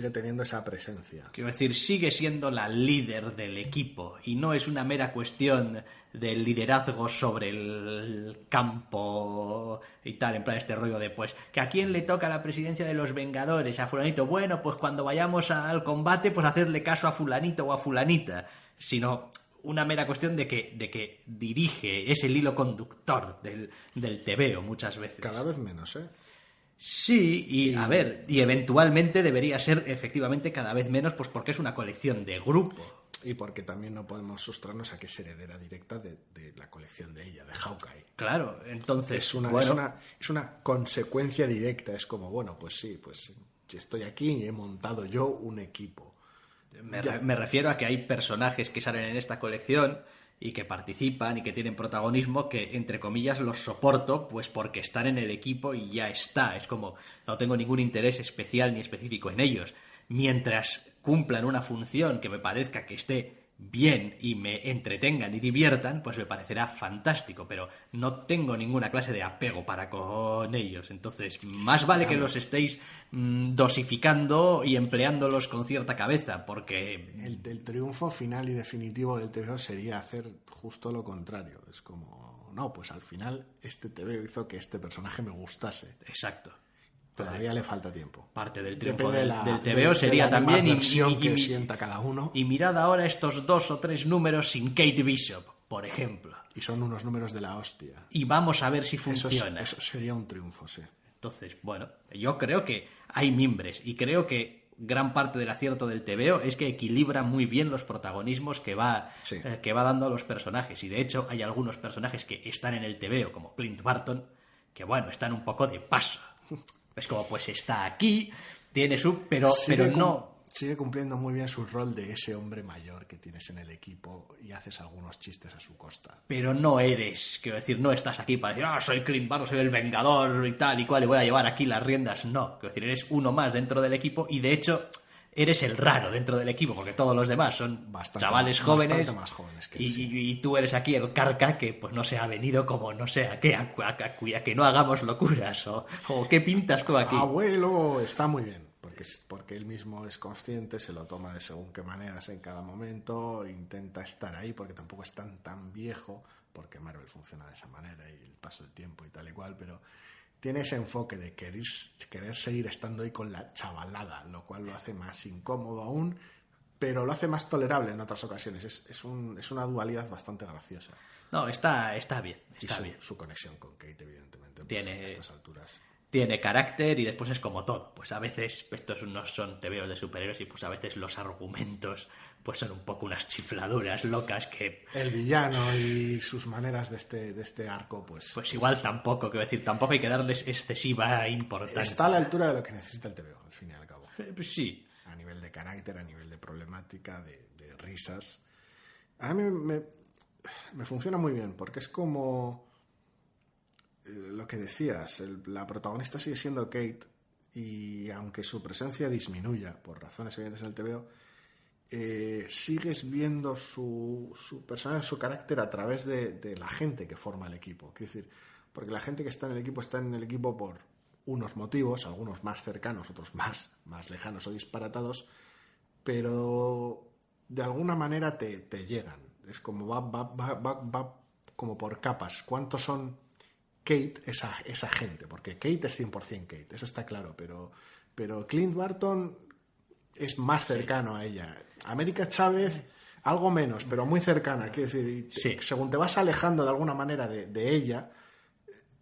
teniendo esa presencia. Quiero decir, sigue siendo la líder del equipo y no es una mera cuestión del liderazgo sobre el campo y tal, en plan este rollo de, pues, que a quién le toca la presidencia de los Vengadores, a fulanito, bueno, pues cuando vayamos al combate, pues hacerle caso a fulanito o a fulanita, sino una mera cuestión de que dirige, es el hilo conductor del TVO muchas veces. Cada vez menos, ¿eh? Sí, y a ver, y eventualmente debería ser efectivamente cada vez menos, pues porque es una colección de grupo. Y porque también no podemos sustrarnos a que es heredera directa de la colección de ella, de Hawkeye. Claro, entonces... Es una consecuencia directa, es como, bueno, pues sí, pues estoy aquí y he montado yo un equipo. Me refiero a que hay personajes que salen en esta colección y que participan y que tienen protagonismo que, entre comillas, los soporto pues porque están en el equipo y ya está. Es como, no tengo ningún interés especial ni específico en ellos. Mientras cumplan una función que me parezca que esté bien y me entretengan y diviertan, pues me parecerá fantástico, pero no tengo ninguna clase de apego para con ellos. Entonces, más vale que los estéis dosificando y empleándolos con cierta cabeza, porque... El triunfo final y definitivo del TVO sería hacer justo lo contrario. Es como, no, pues al final este TVO hizo que este personaje me gustase. Exacto. Todavía le falta tiempo. Parte del triunfo del TVO sería también que sienta cada uno. Y mirad ahora estos 2 o 3 números sin Kate Bishop, por ejemplo. Y son unos números de la hostia. Y vamos a ver si funciona. Eso sería un triunfo, sí. Entonces, bueno, yo creo que hay mimbres y creo que gran parte del acierto del TVO es que equilibra muy bien los protagonismos que va dando a los personajes. Y de hecho hay algunos personajes que están en el TVO, como Clint Barton, que bueno, están un poco de paso. Es como, pues está aquí, tiene su... pero no... Sigue cumpliendo muy bien su rol de ese hombre mayor que tienes en el equipo y haces algunos chistes a su costa. Pero no eres, quiero decir, no estás aquí para decir, soy Clint Barton, soy el Vengador y tal y cual, y voy a llevar aquí las riendas. No, quiero decir, eres uno más dentro del equipo y de hecho eres el raro dentro del equipo, porque todos los demás son chavales jóvenes, más jóvenes que y tú eres aquí el carca que pues no se ha venido como no sé a qué, a que no hagamos locuras o qué pintas tú aquí. Abuelo, está muy bien, porque él mismo es consciente, se lo toma de según qué maneras en cada momento, intenta estar ahí porque tampoco es tan viejo, porque Marvel funciona de esa manera y el paso del tiempo y tal y cual, pero tiene ese enfoque de querer seguir estando ahí con la chavalada, lo cual lo hace más incómodo aún, pero lo hace más tolerable en otras ocasiones. Es una dualidad bastante graciosa. No, está bien, bien. Su conexión con Kate, evidentemente, Tiene... a estas alturas... Tiene carácter y después es como todo. Pues a veces estos no son tebeos de superhéroes y pues a veces los argumentos pues son un poco unas chifladuras locas que... El villano y sus maneras de este arco, pues igual tampoco, quiero decir, tampoco hay que darles excesiva importancia. Está a la altura de lo que necesita el tebeo, al fin y al cabo. Pues sí. A nivel de carácter, a nivel de problemática, de risas. A mí me funciona muy bien, porque es como... lo que decías, la protagonista sigue siendo Kate y aunque su presencia disminuya por razones evidentes en el TVO, sigues viendo su personaje, su carácter a través de la gente que forma el equipo. Quiero decir, porque la gente que está en el equipo por unos motivos, algunos más cercanos, otros más lejanos o disparatados, pero de alguna manera te llegan. Es como va como por capas. ¿Cuántos son Kate, esa gente? Porque Kate es 100% Kate, eso está claro, pero Clint Barton es más cercano a ella. América Chávez, algo menos, pero muy cercana. Quiero decir, según te vas alejando de alguna manera de ella,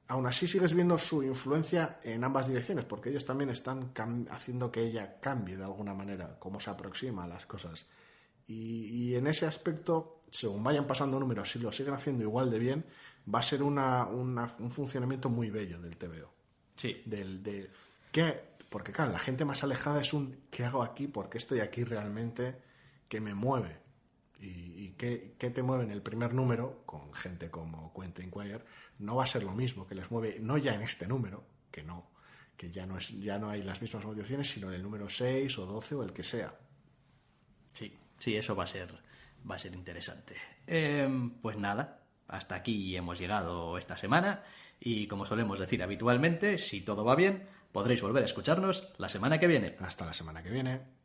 aún así sigues viendo su influencia en ambas direcciones, porque ellos también están haciendo que ella cambie de alguna manera, cómo se aproxima a las cosas. Y en ese aspecto, según vayan pasando números, si lo siguen haciendo igual de bien, va a ser un funcionamiento muy bello del TVO. Sí. Porque claro, la gente más alejada es ¿qué hago aquí? ¿Por qué estoy aquí realmente? ¿Qué me mueve? ¿Y qué te mueve en el primer número? Con gente como Quentin Quire, no va a ser lo mismo que les mueve, no ya en este número, que ya no hay las mismas motivaciones, sino en el número 6 o 12 o el que sea. Sí, eso va a ser interesante. Pues nada, hasta aquí hemos llegado esta semana y como solemos decir habitualmente, si todo va bien, podréis volver a escucharnos la semana que viene. Hasta la semana que viene.